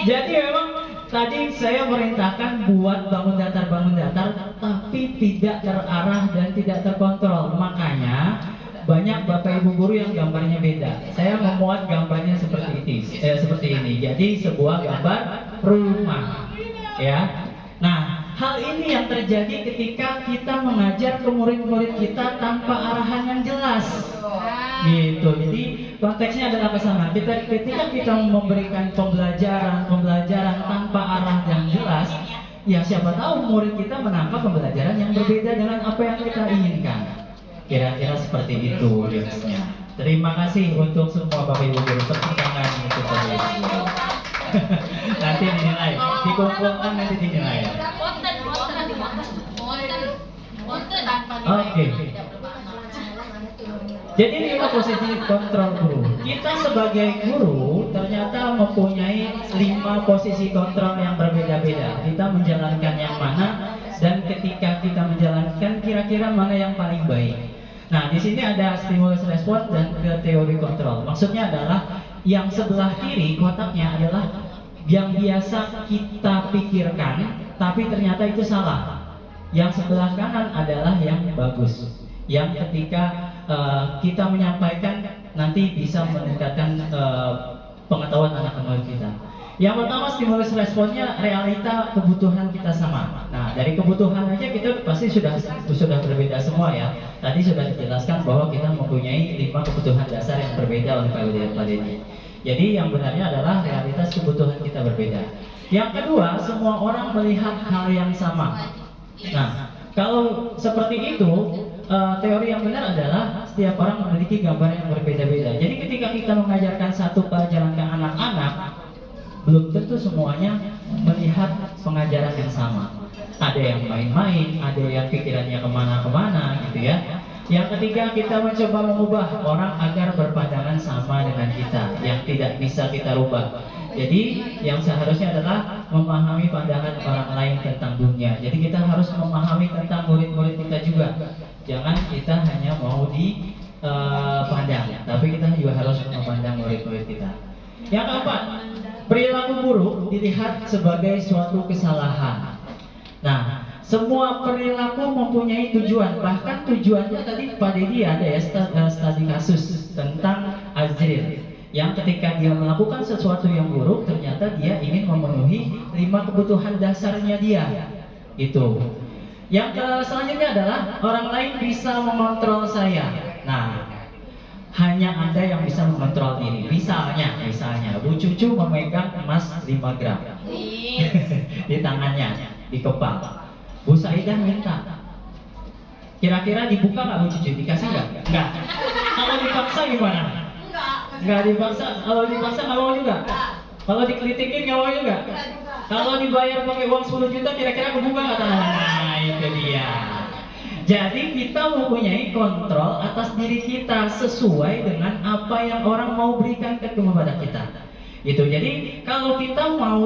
Jadi memang tadi saya merintahkan buat bangun datar, tapi tidak terarah dan tidak terkontrol. Makanya banyak bapak ibu guru yang gambarnya beda. Saya memuat gambarnya seperti ini. Jadi sebuah gambar rumah, ya. Nah, hal ini yang terjadi ketika kita mengajar ke murid-murid kita tanpa arahan yang jelas. Gitu. Jadi konteksnya adalah ke sana. Ketika kita memberikan pembelajaran tanpa arah yang jelas, ya siapa tahu murid kita menangkap pembelajaran yang berbeda dengan apa yang kita inginkan. Kira-kira seperti itu tips-nya. Terima kasih untuk semua Bapak Ibu guru. Tepuk tangan untuk Bapak Ibu guru. Nanti dinilai, dikumpulkan nanti dinilai. Oke. Jadi 5 posisi kontrol guru. Kita sebagai guru ternyata mempunyai 5 posisi kontrol yang berbeda-beda. Kita menjalankan yang mana, dan ketika kita menjalankan kira-kira mana yang paling baik. Nah, di sini ada stimulus respon dan ke teori kontrol. Maksudnya adalah yang sebelah kiri kotaknya adalah yang biasa kita pikirkan, tapi ternyata itu salah. Yang sebelah kanan adalah yang bagus, yang ketika kita menyampaikan nanti bisa meningkatkan pengetahuan anak-anak kita. Yang pertama, stimulus responnya realita kebutuhan kita sama. Nah, dari kebutuhan aja kita pasti sudah berbeda semua ya. Tadi sudah dijelaskan bahwa kita mempunyai 5 kebutuhan dasar yang berbeda oleh Pak Dedi. Jadi yang benarnya adalah realitas kebutuhan kita berbeda. Yang kedua, semua orang melihat hal yang sama. Nah, kalau seperti itu, teori yang benar adalah setiap orang memiliki gambar yang berbeda-beda. Jadi ketika kita mengajarkan satu pelajaran ke anak-anak, belum tentu semuanya melihat pengajaran yang sama. Ada yang main-main, ada yang pikirannya kemana-kemana gitu ya. Yang ketiga, kita mencoba mengubah orang agar berpandangan sama dengan kita, yang tidak bisa kita rubah. Jadi yang seharusnya adalah memahami pandangan orang lain tentang dunia. Jadi kita harus memahami tentang murid-murid kita juga. Jangan kita hanya mau dipandang, tapi kita juga harus memandang murid-murid kita. Yang keempat, perilaku buruk dilihat sebagai suatu kesalahan. Nah, semua perilaku mempunyai tujuan. Bahkan tujuannya tadi Pak Dedi ada ya studi kasus tentang Azril, yang ketika dia melakukan sesuatu yang buruk, ternyata dia ingin memenuhi 5 kebutuhan dasarnya dia. Itu. Yang selanjutnya adalah orang lain bisa mengontrol saya. Nah, hanya Anda yang bisa mengontrol diri. Misalnya Bu Cucu memegang emas 5 gram di tangannya, di kepala. Bu Saidah minta. Kira-kira dibuka nggak Bu Cucu? Dikasih nggak? Nggak. Kalau dipaksa gimana? Nggak dipaksa. Kalau dipaksa nggak mau juga. Kalau dikelitikin nggak mau juga. Kalau dibayar pakai uang 10 juta, kira-kira kebuka nggak tangannya? Nah, itu dia. Jadi kita mempunyai kontrol atas diri kita sesuai dengan apa yang orang mau berikan kepada kita. Gitu. Jadi kalau kita mau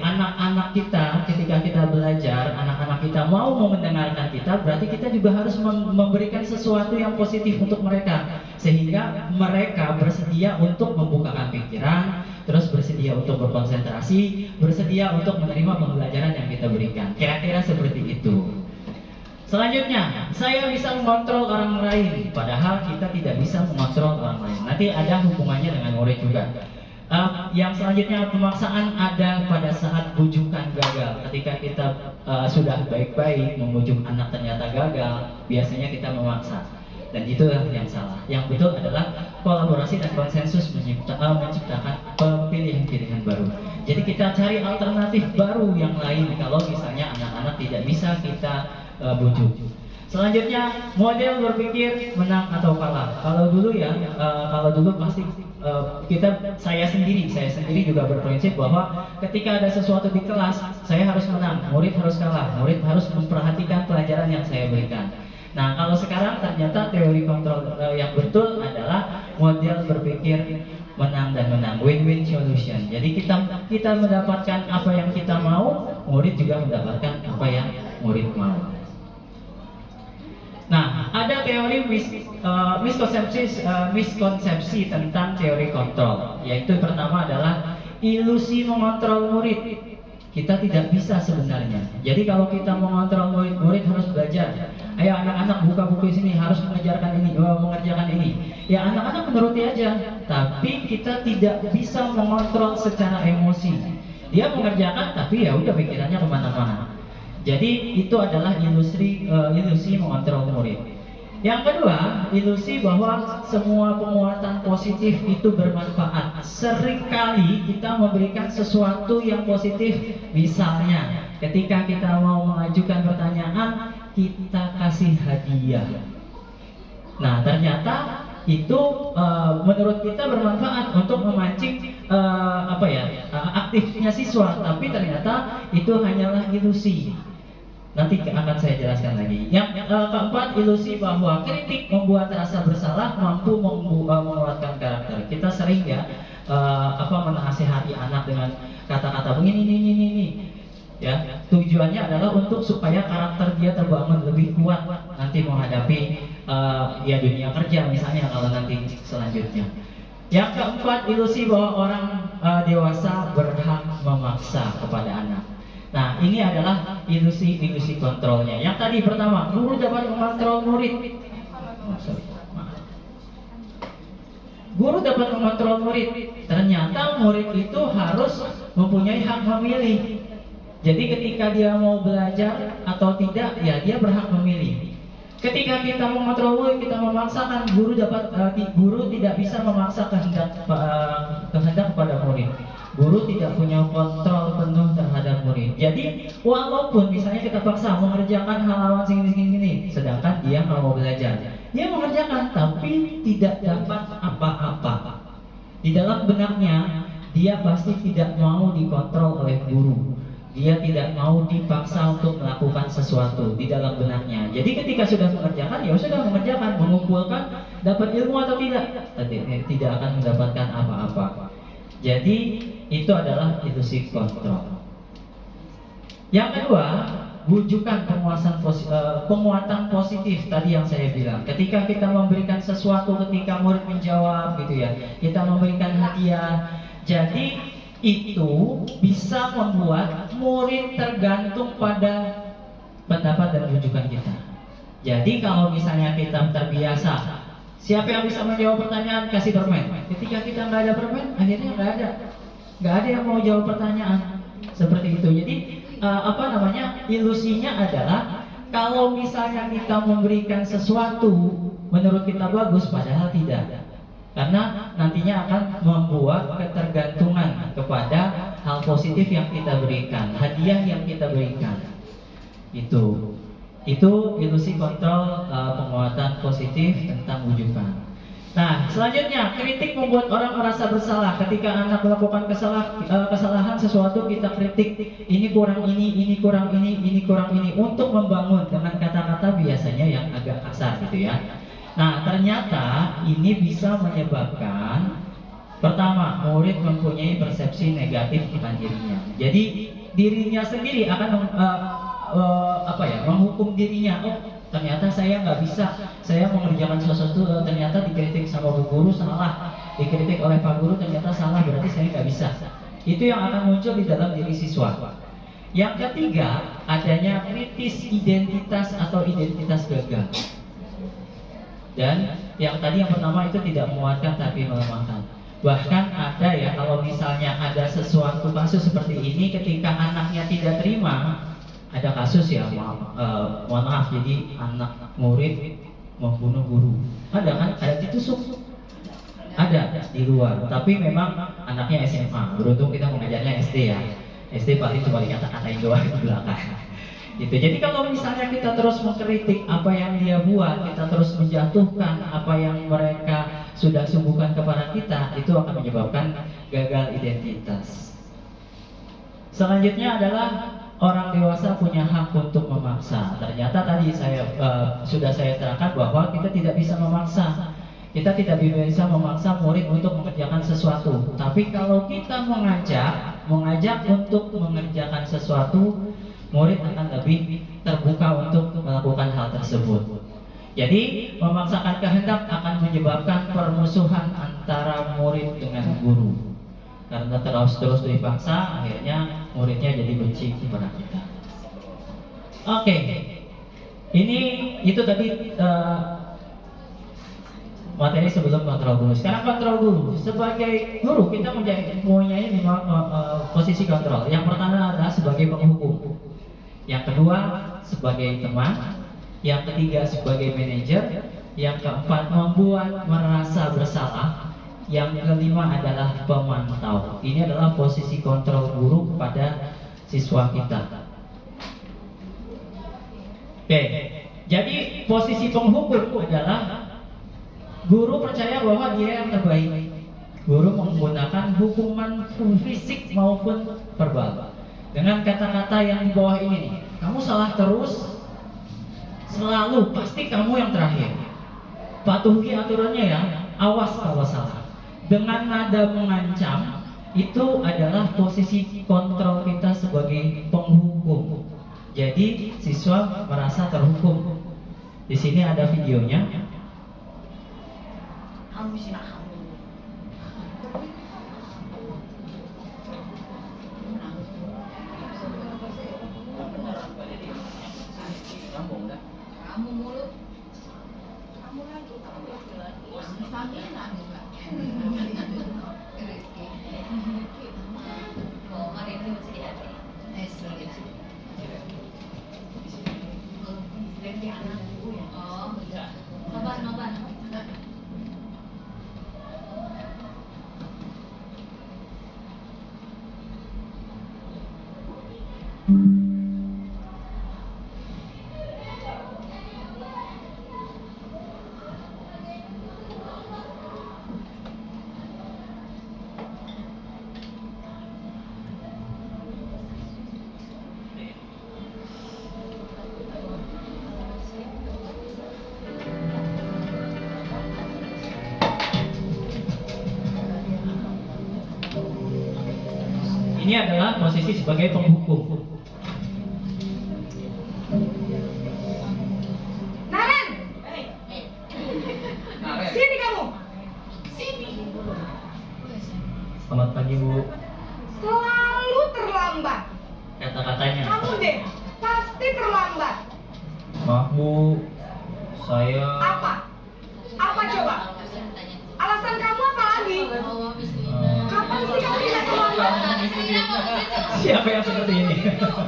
anak-anak kita ketika kita belajar, anak-anak kita mau mendengarkan kita, berarti kita juga harus memberikan sesuatu yang positif untuk mereka, sehingga mereka bersedia untuk membukakan pikiran, terus bersedia untuk berkonsentrasi, bersedia untuk menerima pembelajaran yang kita berikan. Kira-kira seperti itu. Selanjutnya, saya bisa mengontrol orang lain, padahal kita tidak bisa mengontrol orang lain. Nanti ada hubungannya dengan murid juga. Yang selanjutnya pemaksaan ada pada saat bujukan gagal. Ketika kita sudah baik-baik membujuk anak ternyata gagal, biasanya kita memaksa. Dan itu yang salah. Yang betul adalah kolaborasi dan konsensus menciptakan pilihan-pilihan baru. Jadi kita cari alternatif baru yang lain kalau misalnya anak-anak tidak bisa kita bujuk. Selanjutnya model berpikir menang atau kalah. Kalau dulu pasti saya sendiri juga berprinsip bahwa ketika ada sesuatu di kelas saya harus menang, murid harus kalah, murid harus memperhatikan pelajaran yang saya berikan. Nah, kalau sekarang ternyata teori kontrol yang betul adalah model berpikir menang dan menang, win-win solution. Jadi kita mendapatkan apa yang kita mau, murid juga mendapatkan apa yang murid mau. Nah, ada teori miskonsepsi tentang teori kontrol, yaitu pertama adalah ilusi mengontrol murid. Kita tidak bisa sebenarnya. Jadi kalau kita mengontrol murid harus belajar. Ayo anak-anak buka buku sini, harus mengerjakan ini. Ya anak-anak menuruti aja. Tapi kita tidak bisa mengontrol secara emosi. Dia mengerjakan, tapi ya udah pikirannya kemana-mana. Jadi itu adalah ilusi mengontrol murid. Yang kedua, ilusi bahwa semua penguatan positif itu bermanfaat. Seringkali kita memberikan sesuatu yang positif. Misalnya, ketika kita mau mengajukan pertanyaan, kita kasih hadiah. Nah, ternyata itu menurut kita bermanfaat untuk memancing aktifnya siswa, tapi ternyata itu hanyalah ilusi. Nanti akan saya jelaskan lagi. Yang keempat, ilusi bahwa kritik membuat rasa bersalah mampu menguatkan karakter. Kita sering menasihati anak dengan kata-kata begini. Ya, tujuannya adalah untuk supaya karakter dia terbangun lebih kuat nanti menghadapi dunia kerja misalnya kalau nanti selanjutnya. Yang keempat, ilusi bahwa orang dewasa berhak memaksa kepada anak. Nah, ini adalah ilusi kontrolnya. Yang tadi pertama, guru dapat mengontrol murid. Guru dapat mengontrol murid. Ternyata murid itu harus mempunyai hak memilih. Jadi ketika dia mau belajar atau tidak, ya dia berhak memilih. Ketika kita mengontrol murid, kita memaksakan, guru tidak bisa memaksa kehendak kepada murid. Guru tidak punya kontrol penuh terhadap murid. Jadi walaupun misalnya kita paksa mengerjakan halaman segini, sedangkan dia nggak mau belajar, dia mengerjakan tapi tidak dapat apa-apa. Di dalam benaknya dia pasti tidak mau dikontrol oleh guru. Dia tidak mau dipaksa untuk melakukan sesuatu di dalam benaknya. Jadi ketika sudah mengerjakan, ya sudah mengerjakan, mengumpulkan, dapat ilmu atau tidak akan mendapatkan apa-apa. Jadi itu adalah ilusi kontrol. Yang kedua, bujukan penguatan positif tadi yang saya bilang. Ketika kita memberikan sesuatu, ketika murid menjawab gitu ya, kita memberikan hadiah. Jadi itu bisa membuat murid tergantung pada pendapat dan rujukan kita. Jadi kalau misalnya kita terbiasa, siapa yang bisa menjawab pertanyaan kasih permen. Ketika kita nggak ada permen, akhirnya nggak ada yang mau jawab pertanyaan seperti itu. Jadi ilusinya adalah kalau misalnya kita memberikan sesuatu menurut kita bagus, padahal tidak. Karena nantinya akan membuat ketergantungan kepada hal positif yang kita berikan, hadiah yang kita berikan. Itu ilusi kontrol penguatan positif tentang wujudan. Nah, selanjutnya kritik membuat orang merasa bersalah. Ketika anak melakukan kesalahan sesuatu, kita kritik, ini kurang ini kurang ini, untuk membangun dengan kata-kata biasanya yang agak kasar gitu ya. Nah, ternyata ini bisa menyebabkan pertama, murid mempunyai persepsi negatif tentang dirinya. Jadi dirinya sendiri akan menghukum dirinya. Oh, ternyata saya nggak bisa, saya mengerjakan sesuatu ternyata dikritik sama bu guru salah, dikritik oleh pak guru ternyata salah, berarti saya nggak bisa. Itu yang akan muncul di dalam diri siswa. Yang ketiga, adanya kritis identitas atau identitas gagal. Dan yang tadi yang pertama itu tidak menguatkan tapi melemahkan. Bahkan ada ya, kalau misalnya ada sesuatu kasus seperti ini ketika anaknya tidak terima, ada kasus ya, mohon maaf, jadi anak murid membunuh guru. Ada kan? Ada ditusuk. Ada di luar, tapi memang anaknya SMA. Beruntung kita mengajarnya SD ya. SD paling cuma dikata-katain doang di belakang. Gitu. Jadi kalau misalnya kita terus mengkritik apa yang dia buat, kita terus menjatuhkan apa yang mereka sudah sumbuhkan kepada kita, itu akan menyebabkan gagal identitas. Selanjutnya adalah orang dewasa punya hak untuk memaksa. Ternyata tadi sudah saya terangkan bahwa kita tidak bisa memaksa. Kita tidak bisa memaksa murid untuk mengerjakan sesuatu. Tapi kalau kita mengajak untuk mengerjakan sesuatu, murid akan lebih terbuka untuk melakukan hal tersebut. Jadi memaksakan kehendak akan menyebabkan permusuhan antara murid dengan guru. Karena terus dipaksa, akhirnya muridnya jadi benci kepada kita. Oke, itu tadi materi sebelum kontrol guru. Sekarang kontrol guru. Sebagai guru kita mempunyai posisi kontrol. Yang pertama adalah sebagai penghukum. Yang kedua sebagai teman. Yang ketiga sebagai manajer. Yang keempat membuat merasa bersalah. Yang kelima adalah pemantau. Ini adalah posisi kontrol guru kepada siswa kita. Oke, jadi posisi penghukum adalah guru percaya bahwa dia yang terbaik. Guru menggunakan hukuman fisik maupun verbal dengan kata-kata yang di bawah ini nih. Kamu salah terus, selalu pasti kamu yang terakhir. Patuhi aturannya ya, awas kalau salah. Dengan nada mengancam, itu adalah posisi kontrol kita sebagai penghukum. Jadi siswa merasa terhukum. Di sini ada videonya. Kamu mulut. Kamu lagi. Oh, hari ini masih di hati. Oh, nobar. Ini adalah posisi sebagai penghukum. Naren. Sini kamu. Sini. Selamat pagi Bu. Selalu terlambat. Kata-katanya. Kamu deh pasti terlambat. Maaf Bu, saya Apa? Apa coba? Alasan kamu apa lagi? Kapan sih kamu tidak terlambat? Siapa yang seperti ini?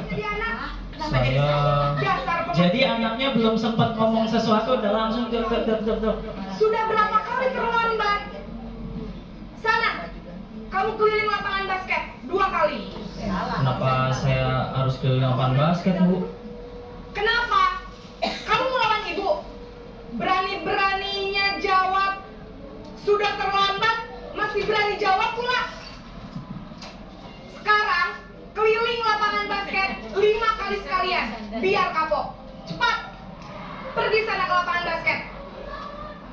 Jadi anak. Saya Dasar jadi anaknya belum sempat ngomong sesuatu udah langsung duk. Sudah berapa kali terlambat? Sana. Kamu keliling lapangan basket 2 kali. Kenapa saya harus keliling lapangan basket Bu? Kenapa? Kamu melawan ibu. Berani-beraninya jawab. Sudah terlambat, masih berani jawab pula. Sekarang, keliling lapangan basket 5 kali sekalian. Biar kapok. Cepat. Pergi sana ke lapangan basket.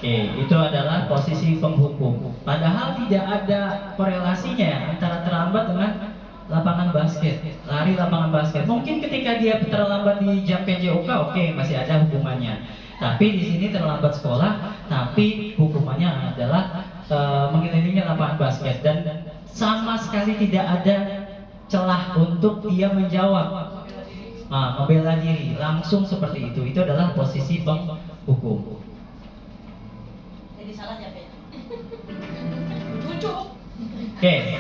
Oke, itu adalah posisi penghukum. Padahal tidak ada korelasinya ya antara terlambat dengan lapangan basket, lari lapangan basket. Mungkin ketika dia terlambat di jam PJOK, oke, masih ada hukumannya. Tapi di sini terlambat sekolah, tapi hukumannya adalah mengelilingi lapangan basket dan sama sekali tidak ada celah untuk dia menjawab, membela diri langsung seperti itu. Itu adalah posisi penghukum. Jadi salah siapa ya? Cucu. Oke.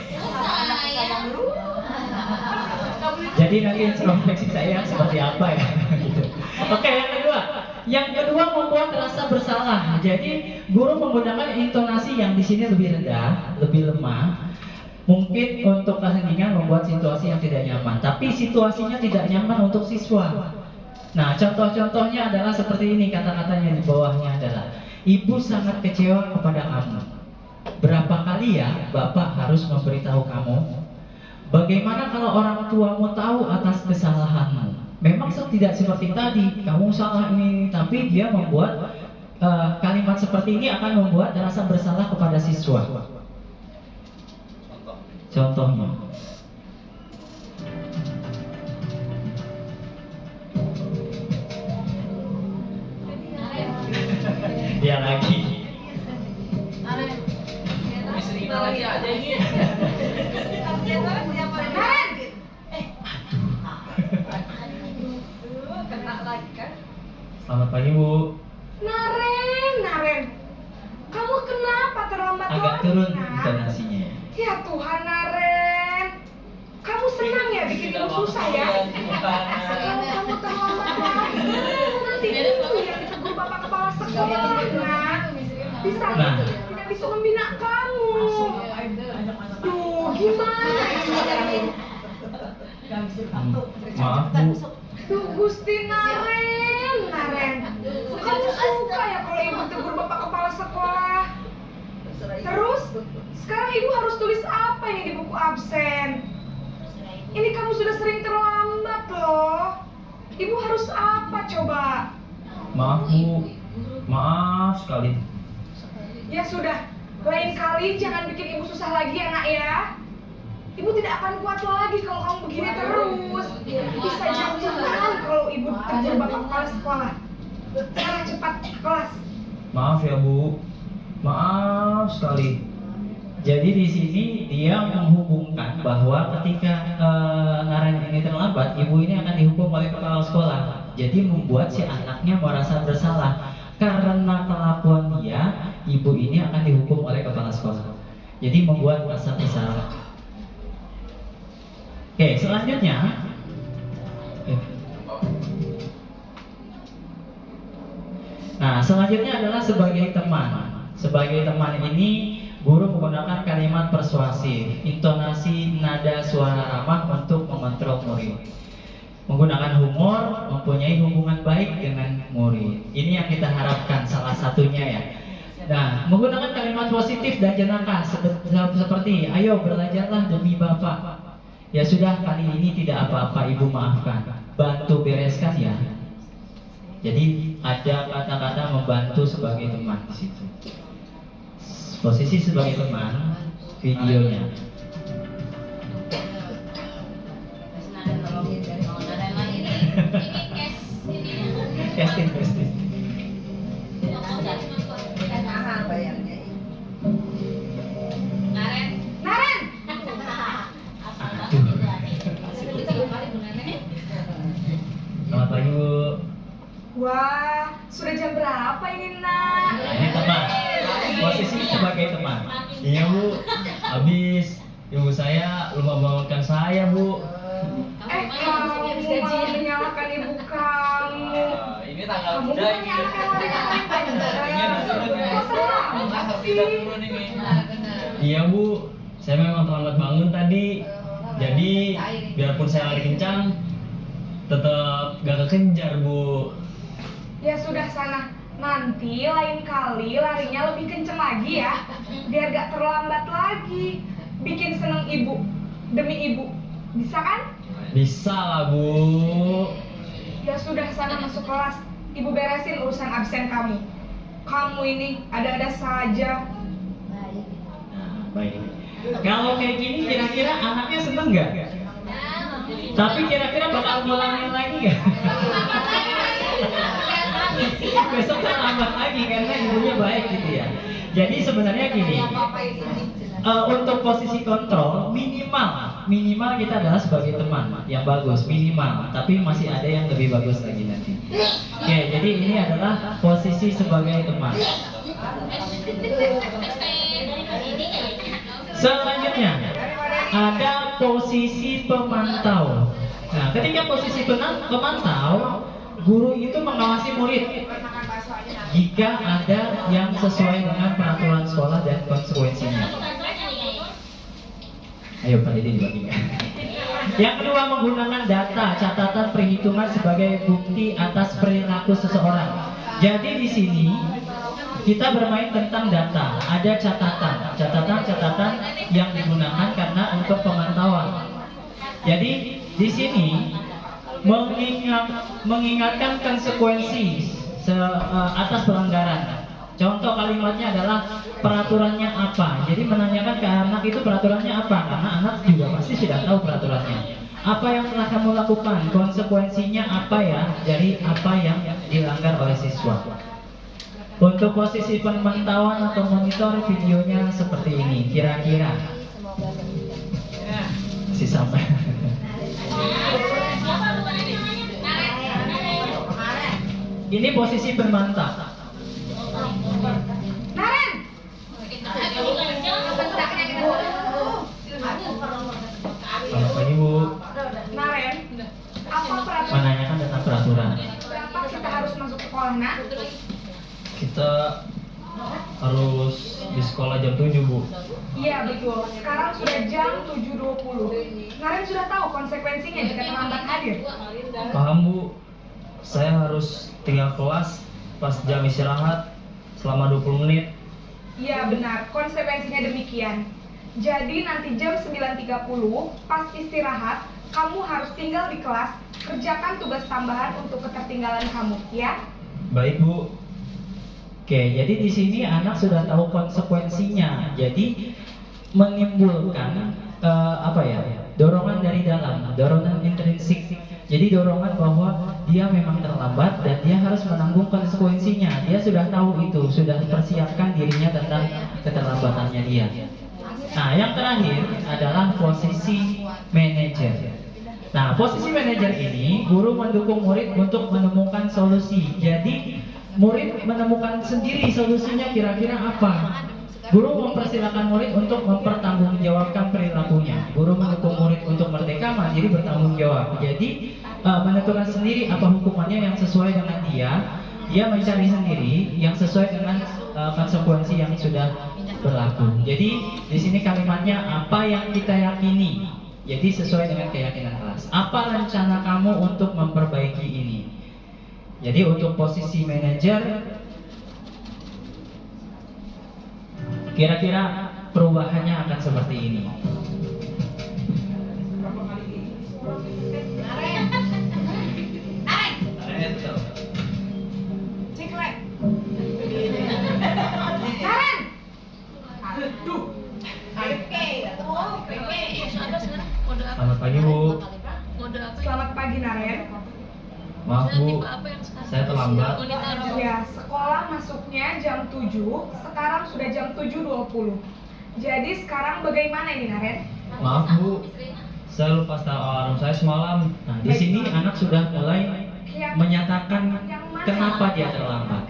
Jadi nanti introspeksi saya seperti apa ya? Gitu. Oke, yang kedua. Yang kedua membuat rasa bersalah. Jadi guru menggunakan intonasi yang di sini lebih rendah, lebih lemah. Mungkin untuk keheningan membuat situasi yang tidak nyaman, tapi situasinya tidak nyaman untuk siswa. Nah, contoh-contohnya adalah seperti ini, kata-katanya di bawahnya adalah, Ibu sangat kecewa kepada kamu. Berapa kali ya Bapak harus memberitahu kamu? Bagaimana kalau orang tuamu tahu atas kesalahanmu? Memang tidak seperti tadi, kamu salah ini, tapi dia membuat kalimat seperti ini akan membuat rasa bersalah kepada siswa. Contohnya, dia lagi. Istrinya lagi ada ini. Selamat pagi Bu. Naren, kamu kenapa terlambat Agak lagi, turun Nak? intonasinya. Ya Tuhan, Naren, kamu senang ya bikin ibu susah ya? Kalau kamu terlambat lagi, nanti ibu yang ditegur bapak kepala sekolah, Nak. Bisa Nah. tidak bisa membina kamu. Duh, gimana ini? Maaf Bu. Duh, Gusti Naren, kamu suka ya kalau ibu tegur bapak kepala sekolah? Terus, sekarang ibu harus tulis apa ini di buku absen? Ini kamu sudah sering terlambat loh. Ibu harus apa coba? Maaf Bu. Maaf sekali. Ya sudah, lain kali jangan bikin ibu susah lagi ya nak ya. Ibu tidak akan kuat lagi kalau kamu begini terus. Bisa jauh-jauhan kalau ibu tegur bapak kepala sekolah. Sekarang cepat ke kelas. Maaf ya Bu. Maaf sekali. Jadi di sini dia menghubungkan bahwa ketika Naren ini terlambat, ibu ini akan dihukum oleh kepala sekolah. Jadi membuat si anaknya merasa bersalah karena kelakuan dia, ibu ini akan dihukum oleh kepala sekolah. Jadi membuat rasa bersalah. Oke, selanjutnya. Nah, selanjutnya adalah sebagai teman. Sebagai teman ini, guru menggunakan kalimat persuasif, intonasi, nada suara ramah untuk mengontrol murid. Menggunakan humor, mempunyai hubungan baik dengan murid. Ini yang kita harapkan salah satunya ya. Nah, menggunakan kalimat positif dan jenaka seperti, ayo belajarlah demi Bapak. Ya sudah, kali ini tidak apa-apa, Ibu maafkan. Bantu bereskan ya. Jadi ada kata-kata membantu sebagai teman di situ. Posisi sebagai teman, videonya. Casting. Naren, Selamat pagi Bu. wah, sudah jam berapa ini nak? Nah, ini teman. Posisi sebagai teman. Iya Bu, habis ibu saya lupa bangunkan saya Bu. Kamu malah menyalahkan ibu kamu. Ini tanggal Kamu udah bukan ini. anak yang Kok terlambat kita turun ini. Iya Bu, saya memang terlambat bangun tadi. Jadi biarpun saya lari kencang, tetap gak kekejar Bu. Ya sudah sana, nanti lain kali larinya lebih kenceng lagi ya, biar gak terlambat lagi. Bikin seneng ibu, demi ibu, bisa kan? Bisa lah Bu. Ya sudah sana masuk kelas, ibu beresin urusan absen kamu. Kamu ini ada-ada saja. Nah, baik. Kalau kayak gini kira-kira anaknya seneng nggak? Tapi kira-kira bakal ngulangin lagi nggak? Besok terlambat lagi karena ibunya baik gitu ya. Jadi sebenarnya gini, untuk posisi kontrol minimal kita adalah sebagai teman yang bagus minimal, tapi masih ada yang lebih bagus lagi nanti. Oke, jadi ini adalah posisi sebagai teman. Selanjutnya ada posisi pemantau. Nah, ketika posisi pemantau, guru itu mengawasi murid jika ada yang sesuai dengan peraturan sekolah dan konsekuensinya. Ayo Pak Didi dibagikan. Yang kedua, menggunakan data catatan perhitungan sebagai bukti atas perilaku seseorang. Jadi di sini kita bermain tentang data, ada catatan yang digunakan karena untuk pemantauan. Jadi di sini mengingatkan konsekuensi atas pelanggaran. Contoh kalimatnya adalah peraturannya apa. Jadi menanyakan ke anak itu peraturannya apa, karena anak juga pasti sudah tahu peraturannya. Apa yang telah kamu lakukan, konsekuensinya apa ya dari apa yang dilanggar oleh siswa. Untuk posisi pemantauan atau monitor, videonya seperti ini, kira-kira masih sama. Ini posisi pemantau. Naren! Selamat pagi Bu. Naren, apa peraturan? Menanyakan tentang peraturan. Berapa kita harus masuk sekolah, nak? Kita harus di sekolah jam 7 Bu. Iya betul, sekarang sudah jam 7.20. Naren sudah tahu konsekuensinya jika terlambat hadir. Paham Bu? Saya harus tinggal kelas pas jam istirahat selama 20 menit. Iya benar, konsekuensinya demikian. Jadi nanti jam 9.30 pas istirahat, kamu harus tinggal di kelas, kerjakan tugas tambahan untuk ketertinggalan kamu, ya? Baik Bu. Oke, jadi di sini anak sudah tahu konsekuensinya. Jadi menimbulkan dorongan dari dalam, dorongan intrinsik. Jadi dorongan bahwa dia memang terlambat dan dia harus menanggung konsekuensinya. Dia sudah tahu itu, sudah persiapkan dirinya tentang keterlambatannya dia. Nah, yang terakhir adalah posisi manajer. Nah, posisi manajer ini guru mendukung murid untuk menemukan solusi. Jadi murid menemukan sendiri solusinya kira-kira apa. Guru mempersilahkan murid untuk mempertanggungjawabkan perilakunya. Guru mendukung murid untuk merdeka mandiri bertanggung jawab. Jadi menentukan sendiri apa hukumannya yang sesuai dengan dia. Dia mencari sendiri yang sesuai dengan konsekuensi yang sudah berlaku. Jadi di sini kalimatnya apa yang kita yakini. Jadi sesuai dengan keyakinan kelas. Apa rencana kamu untuk memperbaiki ini? Jadi untuk posisi manajer, kira-kira perubahannya akan seperti ini. Naren! Selamat pagi Bu. Selamat pagi Naren. Maaf Bu, saya terlambat. Ya, sekolah masuknya jam 7, sekarang sudah jam 7.20. Jadi sekarang bagaimana ini Naren? Maaf Bu, saya lupa setel alarm saya semalam. Nah, di sini anak sudah mulai menyatakan Yang mana? kenapa dia terlambat.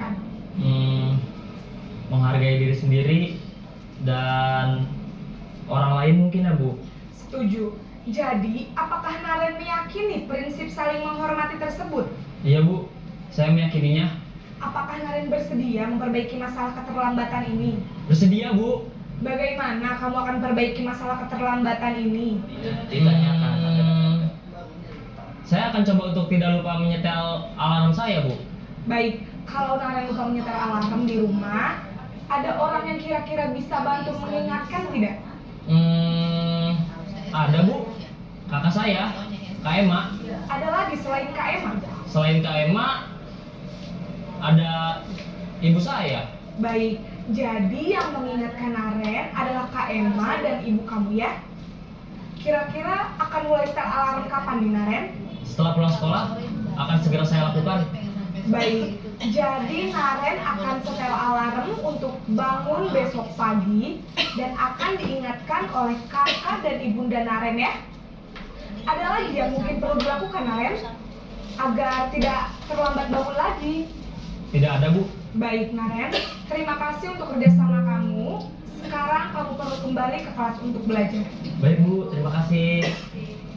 Menghargai diri sendiri dan orang lain mungkin ya Bu. Setuju. Jadi, apakah Naren meyakini prinsip saling menghormati tersebut? Iya Bu, saya meyakininya. Apakah Naren bersedia memperbaiki masalah keterlambatan ini? Bersedia Bu. Bagaimana kamu akan perbaiki masalah keterlambatan ini? Ditanyakan. Saya akan coba untuk tidak lupa menyetel alarm saya Bu. Baik, kalau Naren lupa menyetel alarm di rumah, ada orang yang kira-kira bisa bantu mengingatkan tidak? Ada Bu, kakak saya, Kak Ema. Ada lagi selain Kak Emma? Selain Kak Ema, ada ibu saya. Baik, jadi yang mengingatkan Naren adalah Kak Emma dan ibu kamu ya? Kira-kira akan mulai setel alarm kapan nih Naren? Setelah pulang sekolah, akan segera saya lakukan. Baik, jadi Naren akan setel alarm untuk bangun besok pagi dan akan diingatkan oleh kakak dan ibunda Naren ya. Ada lagi yang mungkin perlu dilakukan Naren agar tidak terlambat bangun lagi. Tidak ada Bu. Baik Naren, terima kasih untuk kerjasama kamu. Sekarang kamu perlu kembali ke kelas untuk belajar. Baik Bu, terima kasih.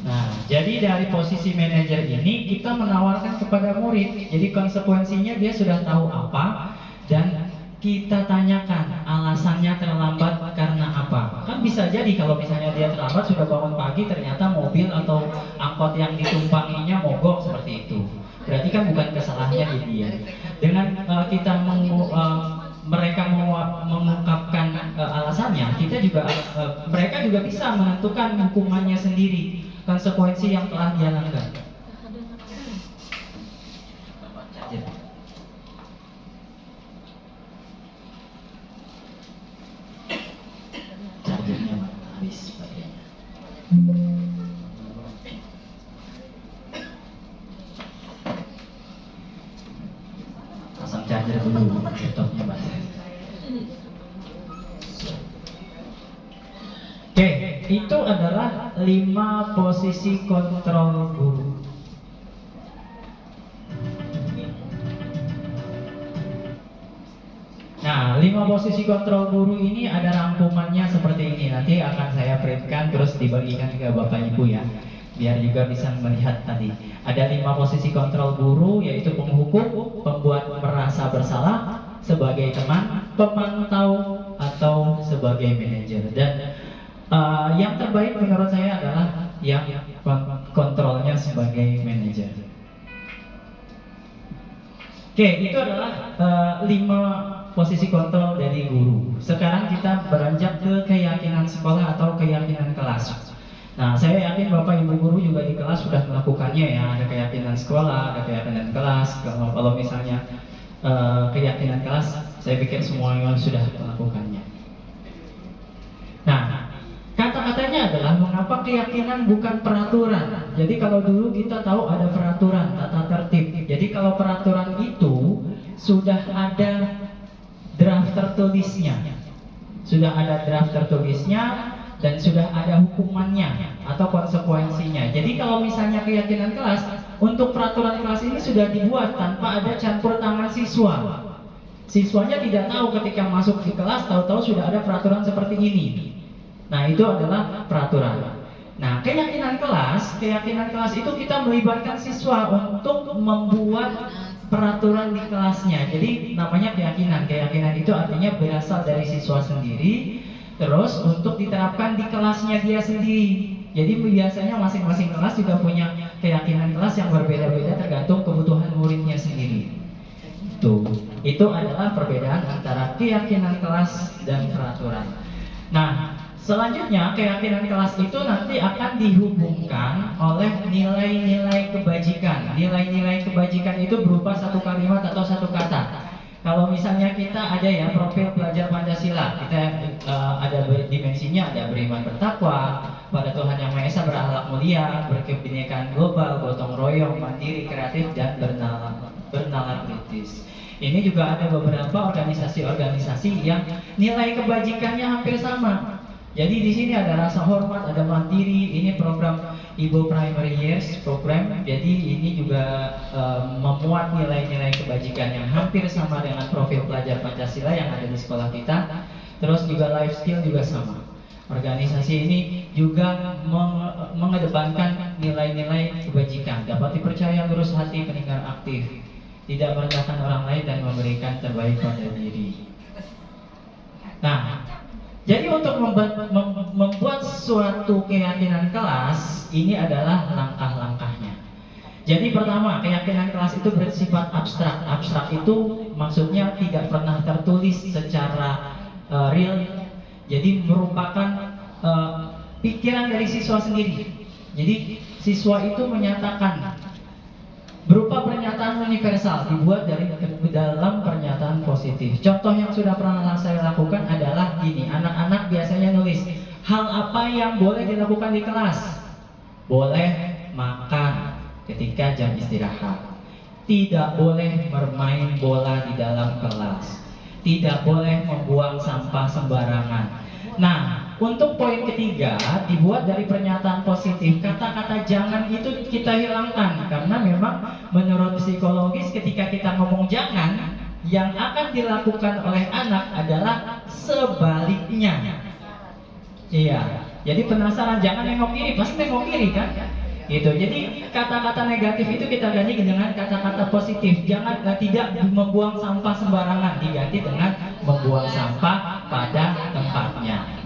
Nah, jadi dari posisi manajer ini kita menawarkan kepada murid. Jadi konsekuensinya dia sudah tahu apa dan kita tanyakan alasannya terlambat karena apa. Kan bisa jadi kalau misalnya dia terlambat sudah bangun pagi ternyata mobil atau angkot yang ditumpanginya mogok seperti itu. Berarti kan bukan kesalahannya di dia. Dengan kita mereka mengungkapkan alasannya, kita juga mereka juga bisa menentukan hukumannya sendiri, konsekuensi yang telah dia langgar. Chargernya habis baterainya. Pasang charger dulu laptopnya Mas. Oke, itu adalah 5 posisi kontrol guru. Nah, 5 posisi kontrol guru ini ada rangkumannya seperti ini. Nanti akan saya printkan terus dibagikan ke Bapak Ibu ya, biar juga bisa melihat tadi. Ada 5 posisi kontrol guru, yaitu penghukum, pembuat merasa bersalah, sebagai teman, pemantau, atau sebagai manajer. Dan yang terbaik menurut saya adalah yang kontrolnya sebagai manajer. Oke, itu adalah 5 posisi kontrol dari guru. Sekarang kita beranjak ke keyakinan sekolah atau keyakinan kelas. Nah, saya yakin Bapak Ibu guru juga di kelas sudah melakukannya ya. Ada keyakinan sekolah, ada keyakinan kelas. Kalau misalnya keyakinan kelas, saya pikir semuanya sudah melakukannya. Nah, kata-katanya adalah mengapa keyakinan bukan peraturan. Jadi kalau dulu kita tahu ada peraturan, tata tertib. Jadi kalau peraturan itu sudah ada draft tertulisnya, dan sudah ada hukumannya atau konsekuensinya. Jadi kalau misalnya keyakinan kelas, untuk peraturan kelas ini sudah dibuat tanpa ada campur tangan siswa. Siswanya tidak tahu ketika masuk di kelas, tahu-tahu sudah ada peraturan seperti ini. Nah, itu adalah peraturan. Nah, keyakinan kelas itu kita melibatkan siswa untuk membuat peraturan di kelasnya. Jadi namanya keyakinan. Keyakinan itu artinya berasal dari siswa sendiri, terus untuk diterapkan di kelasnya dia sendiri. Jadi biasanya masing-masing kelas juga punya keyakinan kelas yang berbeda-beda tergantung kebutuhan muridnya sendiri. Itu adalah perbedaan antara keyakinan kelas dan peraturan. Nah, selanjutnya keyakinan kelas itu nanti akan dihubungkan oleh nilai-nilai kebajikan. Nilai-nilai kebajikan itu berupa satu kalimat atau satu kata. Kalau misalnya kita ada ya profil pelajar Pancasila, kita ada dimensinya, ada beriman bertakwa, pada Tuhan Yang Maha Esa, berakhlak mulia, berkebinekaan global, gotong royong, mandiri, kreatif, dan bernalar kritis. Ini juga ada beberapa organisasi-organisasi yang nilai kebajikannya hampir sama. Jadi di sini ada rasa hormat, ada mandiri. Ini program Ibu Primary Years program. Jadi ini juga memuat nilai-nilai kebajikan yang hampir sama dengan profil pelajar Pancasila yang ada di sekolah kita. Terus juga life skill juga sama. Organisasi ini juga mengedepankan nilai-nilai kebajikan. Dapat dipercaya, lurus hati, pendengar aktif, tidak merendahkan orang lain, dan memberikan terbaik pada diri. Nah, jadi untuk membuat suatu keyakinan kelas, ini adalah langkah-langkahnya. Jadi pertama, keyakinan kelas itu bersifat abstrak. Abstrak itu maksudnya tidak pernah tertulis secara real. Jadi merupakan pikiran dari siswa sendiri. Jadi siswa itu menyatakan berupa pernyataan universal, dibuat dari dalam pernyataan positif. Contoh yang sudah pernah saya lakukan adalah gini, anak-anak biasanya nulis, hal apa yang boleh dilakukan di kelas? Boleh makan ketika jam istirahat, tidak boleh bermain bola di dalam kelas, tidak boleh membuang sampah sembarangan. Nah, untuk poin ketiga, dibuat dari pernyataan positif. Kata-kata jangan itu kita hilangkan, karena memang menurut psikologis ketika kita ngomong jangan, Yang akan dilakukan oleh anak adalah sebaliknya. Iya, jadi penasaran, jangan nengok kiri, pasti nengok kiri kan? Gitu. Jadi kata-kata negatif itu kita ganti dengan kata-kata positif. Jangan tidak membuang sampah sembarangan, diganti dengan membuang sampah pada tempatnya.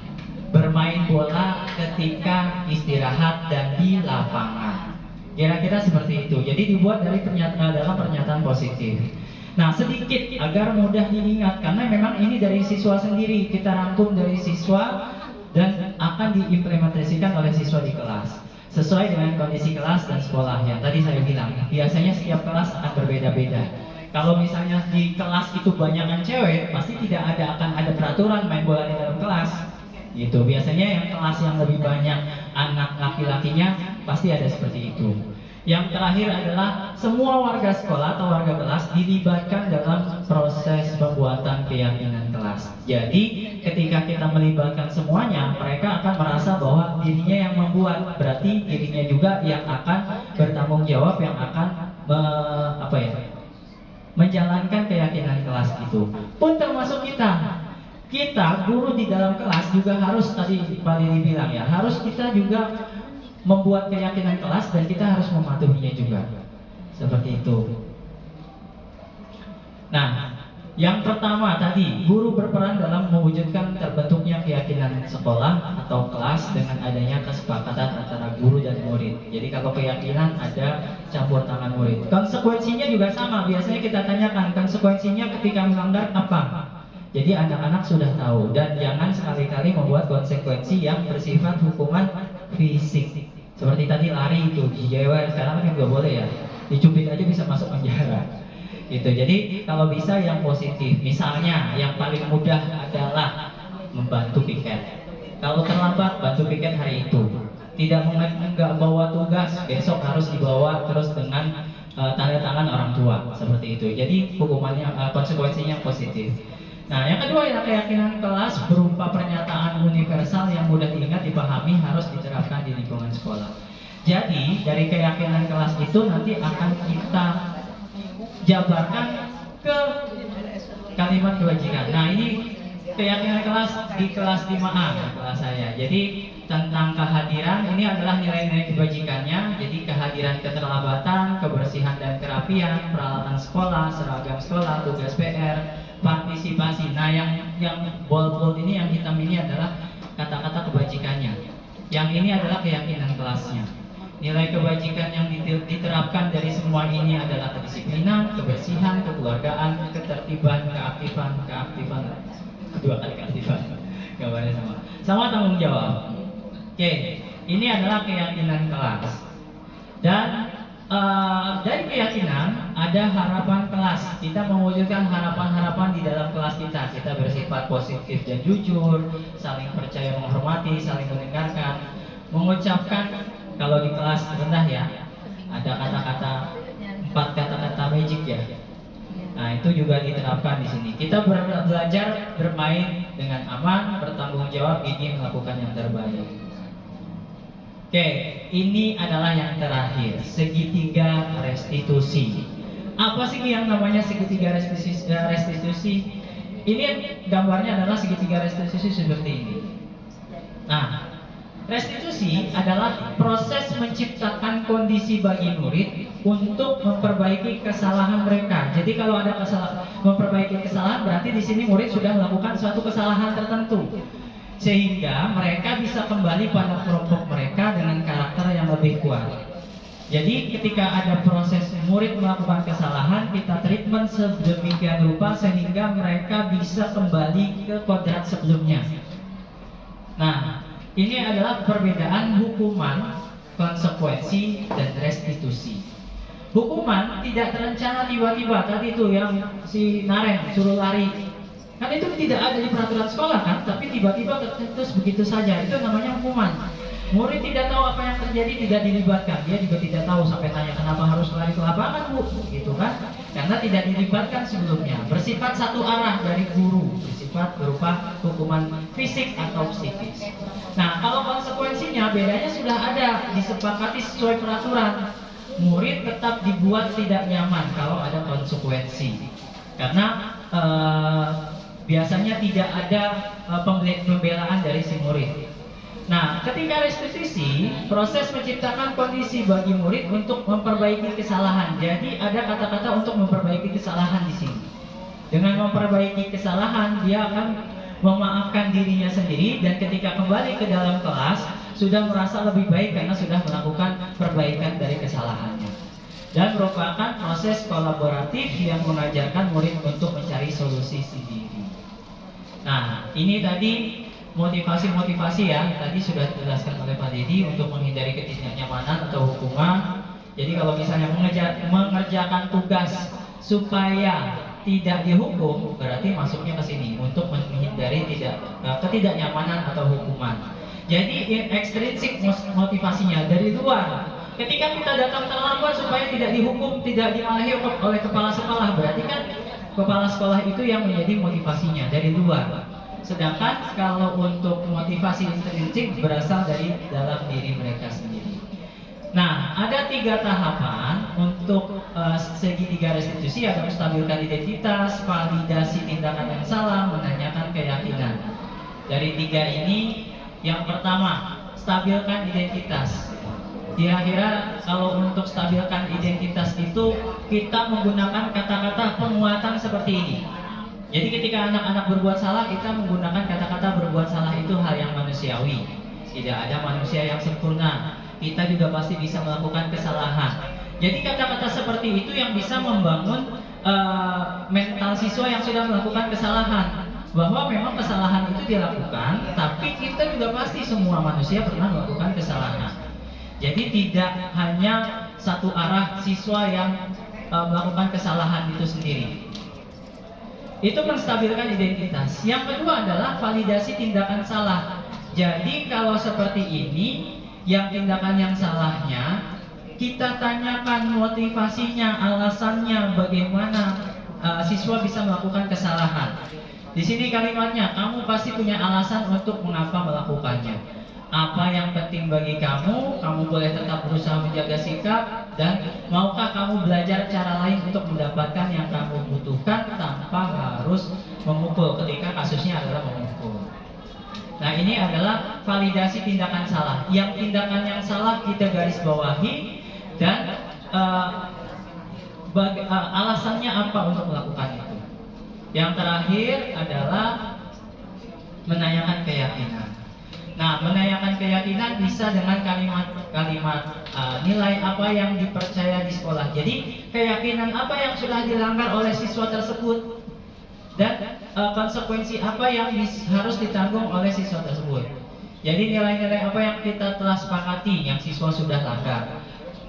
Bermain bola ketika istirahat dan di lapangan. Kira-kira seperti itu. Jadi dibuat dari dalam pernyataan positif. Nah, sedikit agar mudah diingat karena memang ini dari siswa sendiri, kita rangkum dari siswa dan akan diimplementasikan oleh siswa di kelas sesuai dengan kondisi kelas dan sekolah yang tadi saya bilang. Biasanya setiap kelas akan berbeda-beda. Kalau misalnya di kelas itu banyakan cewek, pasti tidak akan ada peraturan main bola di dalam kelas. Gitu. Biasanya yang kelas yang lebih banyak anak laki-lakinya pasti ada seperti itu. Yang terakhir adalah semua warga sekolah atau warga kelas dilibatkan dalam proses pembuatan keyakinan kelas. Jadi ketika kita melibatkan semuanya, mereka akan merasa bahwa dirinya yang membuat, berarti dirinya juga yang akan bertanggung jawab, yang akan menjalankan keyakinan kelas itu. Pun termasuk kita. Kita guru di dalam kelas juga harus, tadi Pak Lili bilang ya, harus kita juga membuat keyakinan kelas dan kita harus mematuhinya juga. Seperti itu. Nah, yang pertama tadi, guru berperan dalam mewujudkan terbentuknya keyakinan sekolah atau kelas dengan adanya kesepakatan antara guru dan murid. Jadi kalau keyakinan ada campur tangan murid. Konsekuensinya juga sama, biasanya kita tanyakan konsekuensinya ketika melanggar apa. Jadi anak-anak sudah tahu, dan jangan sekali-kali membuat konsekuensi yang bersifat hukuman fisik. Seperti tadi lari itu, dijewer, sekarang kan nggak boleh ya, dicubit aja bisa masuk penjara. Gitu. Jadi kalau bisa yang positif, misalnya yang paling mudah adalah membantu piket. Kalau terlambat, bantu piket hari itu. Tidak nggak bawa tugas, besok harus dibawa terus dengan tanda tangan orang tua, seperti itu. Jadi hukumannya, konsekuensinya positif. Nah, yang kedua adalah keyakinan kelas berupa pernyataan universal yang mudah diingat, dipahami, harus diterapkan di lingkungan sekolah. Jadi, dari keyakinan kelas itu nanti akan kita jabarkan ke kalimat kewajiban. Nah, ini keyakinan kelas di kelas 5A kelas saya. Jadi, tentang kehadiran, ini adalah nilai-nilai kebajikannya. Jadi, kehadiran keterlambatan, kebersihan dan kerapian, peralatan sekolah, seragam sekolah, tugas PR, partisipasi. Nah, yang bold ini, yang hitam ini adalah kata-kata kebajikannya. Yang ini adalah keyakinan kelasnya. Nilai kebajikan yang diterapkan dari semua ini adalah kedisiplinan, kebersihan, kekeluargaan, ketertiban, keaktifan, kedua kali keaktifan. Gambarnya sama tanggung jawab. Oke, ini adalah keyakinan kelas. Dan dari keyakinan ada harapan kelas. Kita mewujudkan harapan-harapan di dalam kelas kita. Kita bersifat positif dan jujur, saling percaya menghormati, saling mendengarkan, mengucapkan. Kalau di kelas rendah ya, ada kata-kata 4 kata-kata magic ya. Nah, itu juga diterapkan di sini. Kita belajar bermain dengan aman, bertanggung jawab, ingin melakukan yang terbaik. Oke, ini adalah yang terakhir, segitiga restitusi. Apa sih yang namanya segitiga restitusi? Ini gambarnya adalah segitiga restitusi seperti ini. Nah, restitusi adalah proses menciptakan kondisi bagi murid untuk memperbaiki kesalahan mereka. Jadi kalau ada memperbaiki kesalahan, berarti di sini murid sudah melakukan suatu kesalahan tertentu, sehingga mereka bisa kembali pada kelompok mereka dengan karakter yang lebih kuat. Jadi ketika ada proses murid melakukan kesalahan, kita treatment sedemikian rupa sehingga mereka bisa kembali ke kodrat sebelumnya. Nah, ini adalah perbedaan hukuman, konsekuensi, dan restitusi. Hukuman tidak terencana tiba-tiba. Tadi itu yang si Naren suruh lari, kan itu tidak ada di peraturan sekolah kan, tapi tiba-tiba terus begitu saja. Itu namanya hukuman. Murid tidak tahu apa yang terjadi, tidak dilibatkan. Dia juga tidak tahu, sampai tanya kenapa harus lari ke lapangan, Bu, gitu kan? Karena tidak dilibatkan sebelumnya. Bersifat satu arah dari guru, bersifat berupa hukuman fisik atau psikis. Nah, kalau konsekuensinya bedanya sudah ada, disepakati sesuai peraturan. Murid tetap dibuat tidak nyaman kalau ada konsekuensi. karena biasanya tidak ada pembelaan dari si murid. Nah, ketika restitusi, proses menciptakan kondisi bagi murid untuk memperbaiki kesalahan. Jadi ada kata-kata untuk memperbaiki kesalahan di sini. Dengan memperbaiki kesalahan, dia akan memaafkan dirinya sendiri, dan ketika kembali ke dalam kelas sudah merasa lebih baik karena sudah melakukan perbaikan dari kesalahannya. Dan merupakan proses kolaboratif yang mengajarkan murid untuk mencari solusi sendiri. Nah, ini tadi motivasi-motivasi ya, tadi sudah dijelaskan oleh Pak Dedi untuk menghindari ketidaknyamanan atau hukuman. Jadi kalau misalnya mengerjakan tugas supaya tidak dihukum, berarti masuknya ke sini untuk menghindari ketidaknyamanan atau hukuman. Jadi ekstrinsik motivasinya dari luar. Ketika kita datang terlambat supaya tidak dihukum, tidak dimarahi oleh kepala sekolah, berarti kan kepala sekolah itu yang menjadi motivasinya dari luar. Sedangkan kalau untuk motivasi intrinsik berasal dari dalam diri mereka sendiri. Nah, ada 3 tahapan untuk segitiga restitusi, ada menstabilkan identitas, validasi tindakan yang salah, menanyakan keyakinan. Dari 3 ini, yang pertama, stabilkan identitas. Kira-kira kalau untuk stabilkan identitas itu kita menggunakan kata-kata penguatan seperti ini. Jadi ketika anak-anak berbuat salah, kita menggunakan kata-kata berbuat salah itu hal yang manusiawi. Tidak ada manusia yang sempurna. Kita juga pasti bisa melakukan kesalahan. Jadi kata-kata seperti itu yang bisa membangun mental siswa yang sudah melakukan kesalahan. Bahwa memang kesalahan itu dilakukan, tapi kita juga pasti semua manusia pernah melakukan kesalahan. Jadi tidak hanya satu arah siswa yang melakukan kesalahan itu sendiri. Itu menstabilkan identitas. Yang kedua adalah validasi tindakan salah. Jadi kalau seperti ini, yang tindakan yang salahnya kita tanyakan motivasinya, alasannya, bagaimana siswa bisa melakukan kesalahan. Di sini kalimatnya, kamu pasti punya alasan untuk mengapa melakukannya. Apa yang penting bagi kamu, kamu boleh tetap berusaha menjaga sikap, dan maukah kamu belajar cara lain untuk mendapatkan yang kamu butuhkan tanpa harus memukul ketika kasusnya adalah memukul. Nah, ini adalah validasi tindakan salah. Yang tindakan yang salah kita garis bawahi, dan alasannya apa untuk melakukan itu. Yang terakhir adalah menanyakan keyakinan. Nah, menanyakan keyakinan bisa dengan kalimat-kalimat nilai apa yang dipercaya di sekolah. Jadi, keyakinan apa yang sudah dilanggar oleh siswa tersebut, dan konsekuensi apa yang harus ditanggung oleh siswa tersebut. Jadi, nilai-nilai apa yang kita telah sepakati yang siswa sudah langgar.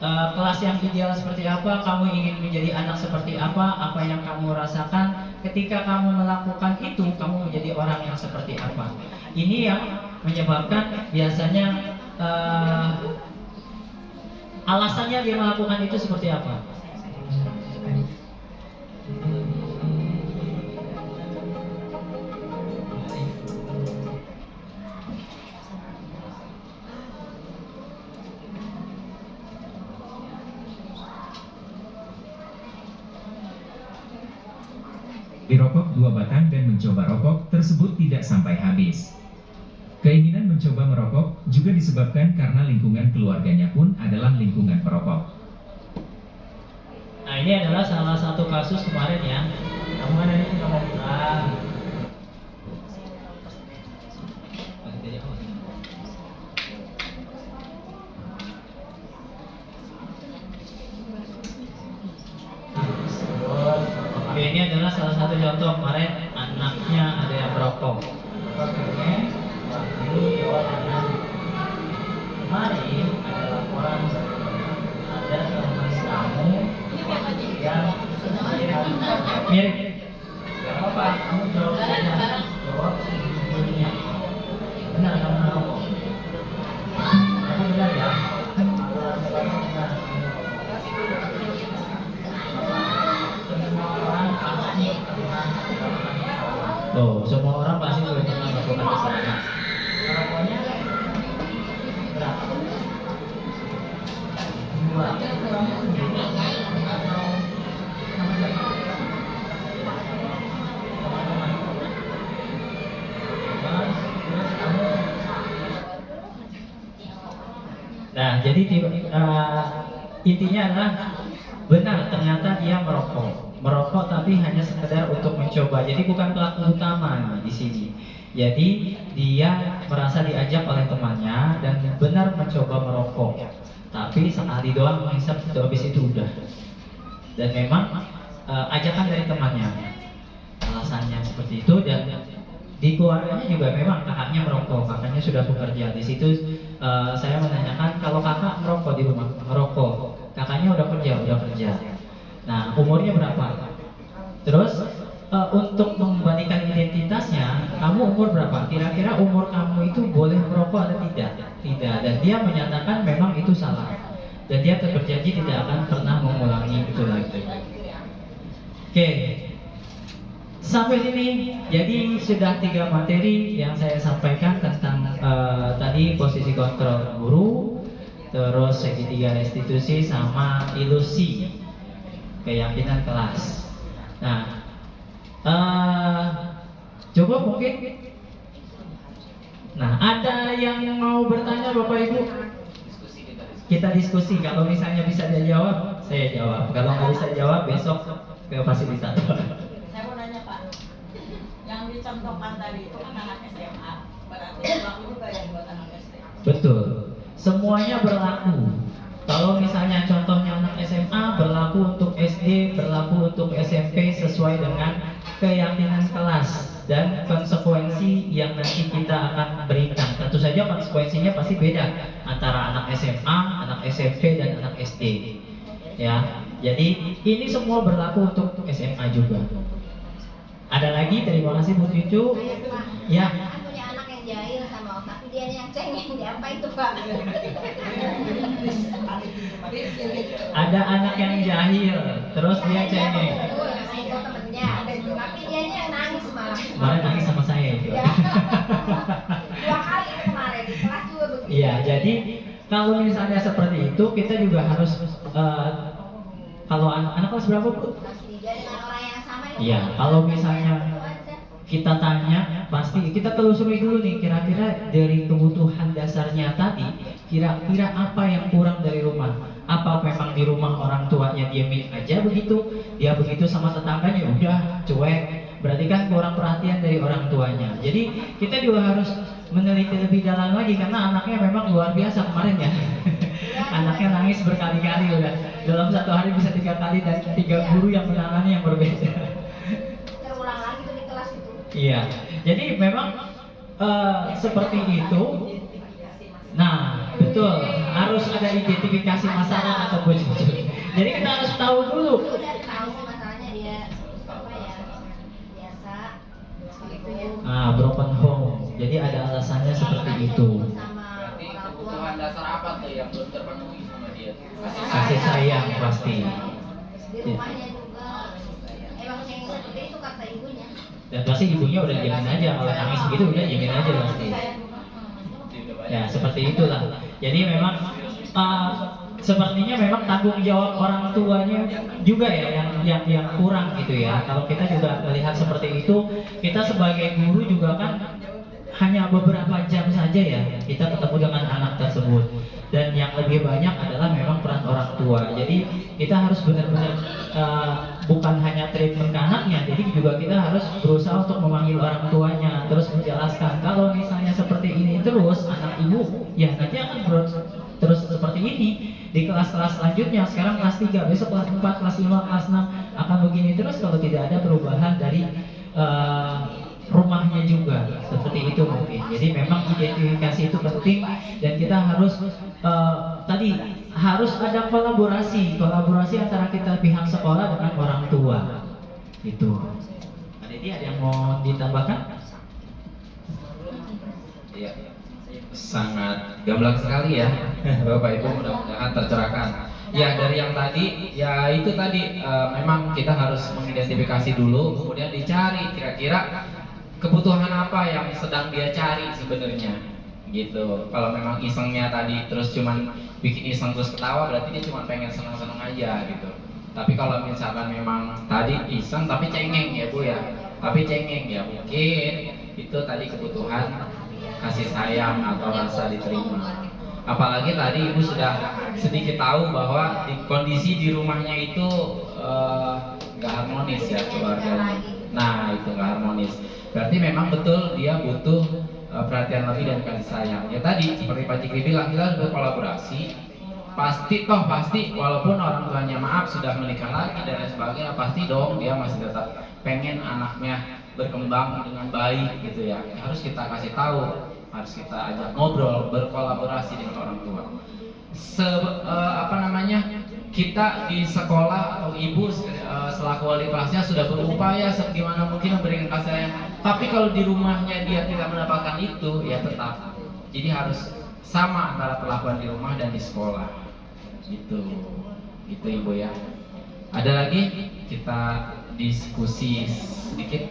Kelas yang ideal seperti apa, kamu ingin menjadi anak seperti apa yang kamu rasakan ketika kamu melakukan itu, kamu menjadi orang yang seperti apa. Ini yang menyebabkan biasanya alasannya dia melakukan itu seperti apa. Dirokok 2 batang dan mencoba rokok tersebut tidak sampai habis. Keinginan mencoba merokok juga disebabkan karena lingkungan keluarganya pun adalah lingkungan perokok. Nah, ini adalah salah satu kasus kemarin ya. Kamu ada ini nomor bilang. Oke, ini adalah salah satu contoh kemarin anaknya ada yang merokok. Kemarin ada laporan ada teman kamu yang mirip. Gak apa-apa, kamu jawab saja. Jawab sejujurnya. Benar kamu merokok? Kamu benar ya? Tuh, semua orang pasti sudah pernah melakukan kesalahan. Rokoknya berapa? 2. jadi intinya adalah benar ternyata dia merokok tapi hanya sekedar untuk mencoba. Jadi bukan pelaku utama di sini. Jadi dia merasa diajak oleh temannya dan benar mencoba merokok. Tapi sekali doang menghisap, habis itu udah. Dan memang ajakan dari temannya, alasannya seperti itu. Dan di keluarganya juga memang kakaknya merokok, kakaknya sudah bekerja. Di situ saya menanyakan, kalau kakak merokok di rumah, merokok, kakaknya udah kerja. Nah, umurnya berapa? Terus untuk membandingkan identitasnya, kamu umur berapa? Kira-kira umur kamu itu boleh merokok atau tidak? Tidak. Dan dia menyatakan memang itu salah. Dan dia berjanji tidak akan pernah mengulangi itu lagi. Oke. Sampai sini, jadi sudah 3 materi yang saya sampaikan tentang tadi posisi kontrol guru, terus segitiga restitusi, sama ilusi keyakinan kelas. Nah, coba mungkin, nah ada yang mau bertanya Bapak Ibu? Kita diskusi. Kalau misalnya bisa dia jawab, saya jawab. Kalau nggak bisa jawab, besok ke fasilitator. Saya mau nanya Pak, yang dicontohkan tadi itu kan anak SMA, berarti berlaku juga yang buat anak SD? Betul, semuanya berlaku. Kalau misalnya contohnya anak SMA, berlaku untuk SD, berlaku untuk SMP sesuai dengan keyakinan kelas dan konsekuensi yang nanti kita akan berikan. Tentu saja konsekuensinya pasti beda antara anak SMA, anak SMP, dan anak SD. Ya, jadi ini semua berlaku untuk SMA juga. Ada lagi? Terima kasih Bu Cucu. Ya. Kan punya anak yang jahil sama tapi dia yang cengeng, dia apa itu Pak? Ada anak yang jahil, terus dia cengeng. Itu temennya, tapi dia yang nangis malah. Kemarin nangis sama saya itu. Ya. 2 kali itu kemarin di kelas juga begitu. Iya, jadi kalau misalnya seperti itu kita juga harus kalau anak kelas berapa Bu? Kelas 3 dengan orang yang sama itu. Iya, kalau misalnya kita tanya, pasti kita telusuri dulu nih, kira-kira dari kebutuhan dasarnya tadi, kira-kira apa yang kurang dari rumah? Apa memang di rumah orang tuanya diemin aja begitu, dia begitu sama tetangganya udah cuek, berarti kan kurang perhatian dari orang tuanya. Jadi kita juga harus meneliti lebih dalam lagi karena anaknya memang luar biasa kemarin ya. Anaknya nangis berkali-kali udah, dalam 1 hari bisa 3 kali dan 3 guru yang menangani yang berbeda. Terulang lagi tuh di kelas itu. Iya, jadi memang seperti itu. Nah, betul, harus ada identifikasi masalah atau bujuk. Jadi kita harus tahu dulu. Udah tahu sih masalahnya dia apa ya? Biasa gitu ya. Nah, broken home. Jadi ada alasannya seperti itu. Sama Berarti orang tua. kebutuhan dasar apa tuh yang belum terpenuhi sama dia? Kasih sayang pasti. Di rumahnya juga. Emang cengeng seperti itu kata ibunya. Dan pasti ibunya udah diamin aja, kalau nangis begitu udah diamin aja pasti. Ya seperti itulah. Jadi memang sepertinya memang tanggung jawab orang tuanya juga ya yang kurang gitu ya. Kalau kita juga melihat seperti itu, kita sebagai guru juga kan hanya beberapa jam saja ya kita ketemu dengan anak tersebut. Dan yang lebih banyak adalah memang peran orang tua. Jadi kita harus benar-benar bukan hanya treatment ke anaknya, jadi juga kita harus berusaha untuk memanggil orang tuanya, terus menjelaskan kalau misalnya seperti ini terus anak ibu ya nanti akan terus seperti ini di kelas-kelas selanjutnya. Sekarang kelas 3, besok kelas 4, kelas 5, kelas 6 akan begini terus kalau tidak ada perubahan dari rumahnya juga, seperti itu mungkin. Jadi memang identifikasi itu penting dan kita harus tadi harus ada kolaborasi antara kita pihak sekolah dengan orang tua. Itu. Ada yang mau ditambahkan? Iya, sangat gamblang sekali ya, Bapak Ibu, mudah-mudahan tercerahkan. Ya dari yang tadi, ya itu tadi memang kita harus mengidentifikasi dulu, kemudian dicari kira-kira kebutuhan apa yang sedang dia cari sebenarnya, gitu. Kalau memang isengnya tadi terus cuman bikin iseng terus ketawa, berarti dia cuma pengen senang-senang aja gitu. Tapi kalau misalkan memang tadi iseng tapi cengeng ya Bu ya, tapi cengeng ya mungkin itu tadi kebutuhan kasih sayang atau rasa diterima. Apalagi tadi ibu sudah sedikit tahu bahwa kondisi di rumahnya itu nggak harmonis ya keluarganya. Nah itu nggak harmonis. Berarti memang betul dia butuh perhatian lebih dan kasih sayang. Ya tadi seperti Pak Jikri bilang, kita harus berkolaborasi. Pasti walaupun orang tuanya maaf sudah menikah lagi dan lain sebagainya, pasti dong dia masih tetap pengen anaknya berkembang dengan baik gitu ya. Harus kita kasih tahu, harus kita ajak ngobrol, berkolaborasi dengan orang tua. Kita di sekolah atau ibu selaku wali kelasnya sudah berupaya segimana mungkin memberikan kasih sayang. Tapi kalau di rumahnya dia tidak mendapatkan itu, ya tetap. Jadi harus sama antara perlakuan di rumah dan di sekolah. Gitu ibu ya. Ada lagi kita diskusi sedikit.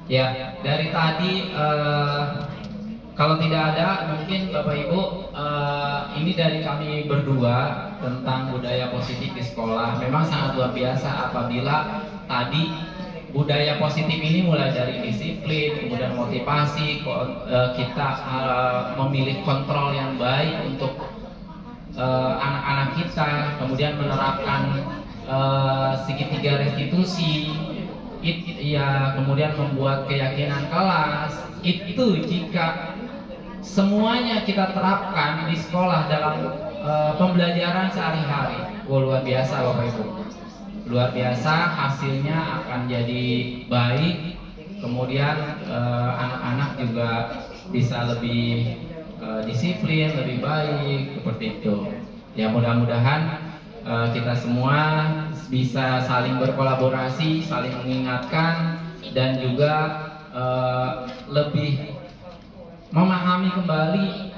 Ya, dari tadi kalau tidak ada mungkin Bapak Ibu ini dari kami berdua tentang budaya positif di sekolah. Memang sangat luar biasa apabila tadi budaya positif ini mulai dari disiplin, kemudian motivasi, kita memilih kontrol yang baik untuk anak-anak kita, kemudian menerapkan segitiga restitusi, ya kemudian membuat keyakinan kelas. Itu jika semuanya kita terapkan di sekolah dalam pembelajaran sehari-hari, luar biasa Bapak Ibu, luar biasa, hasilnya akan jadi baik. Kemudian anak-anak juga bisa lebih disiplin, lebih baik, seperti itu. Ya mudah-mudahan kita semua bisa saling berkolaborasi, saling mengingatkan, dan juga lebih memahami kembali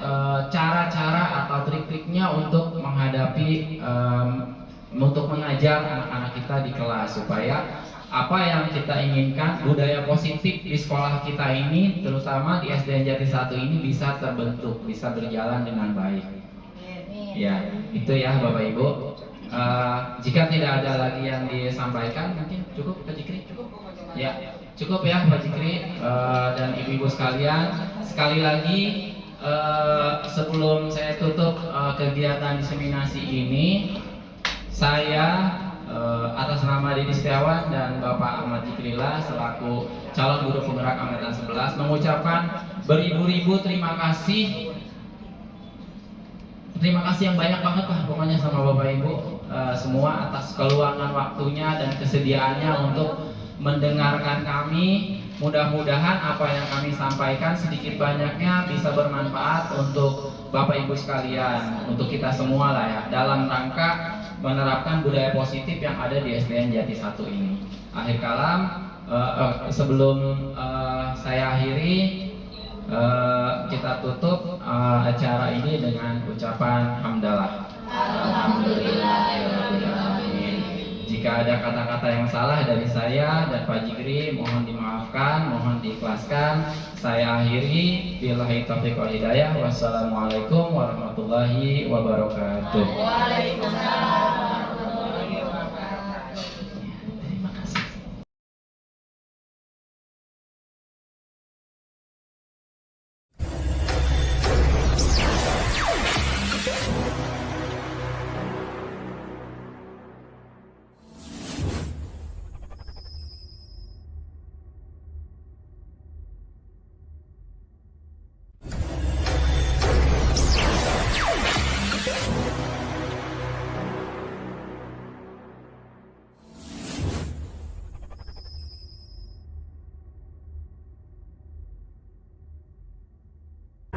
cara-cara atau trik-triknya untuk menghadapi, untuk mengajar anak-anak kita di kelas, supaya apa yang kita inginkan, budaya positif di sekolah kita ini, terutama di SDN Jati 1 ini bisa terbentuk, bisa berjalan dengan baik. Ya, itu ya Bapak Ibu. Jika tidak ada lagi yang disampaikan, mungkin cukup Pak Jikri? Ya, cukup ya Pak Jikri dan ibu-ibu sekalian. Sekali lagi sebelum saya tutup kegiatan diseminasi ini, saya atas nama Dedi Setiawan dan Bapak Ahmad Jikrillah selaku calon guru penggerak angkatan 11 mengucapkan beribu-ribu terima kasih. Terima kasih yang banyak banget lah pokoknya sama Bapak Ibu semua atas keluangan waktunya dan kesediaannya untuk mendengarkan kami. Mudah-mudahan apa yang kami sampaikan sedikit banyaknya bisa bermanfaat untuk Bapak Ibu sekalian, untuk kita semua lah ya, dalam rangka menerapkan budaya positif yang ada di SDN Jati 1 ini. Akhir kalam, sebelum saya akhiri, kita tutup acara ini dengan ucapan hamdalah. Alhamdulillahirrahmanirrahim. Jika ada kata-kata yang salah dari saya dan Pak Jikri, mohon dimaafkan, mohon diikhlaskan. Saya akhiri, billahi taufiq wal hidayah. Wassalamualaikum warahmatullahi wabarakatuh. Waalaikumsalam.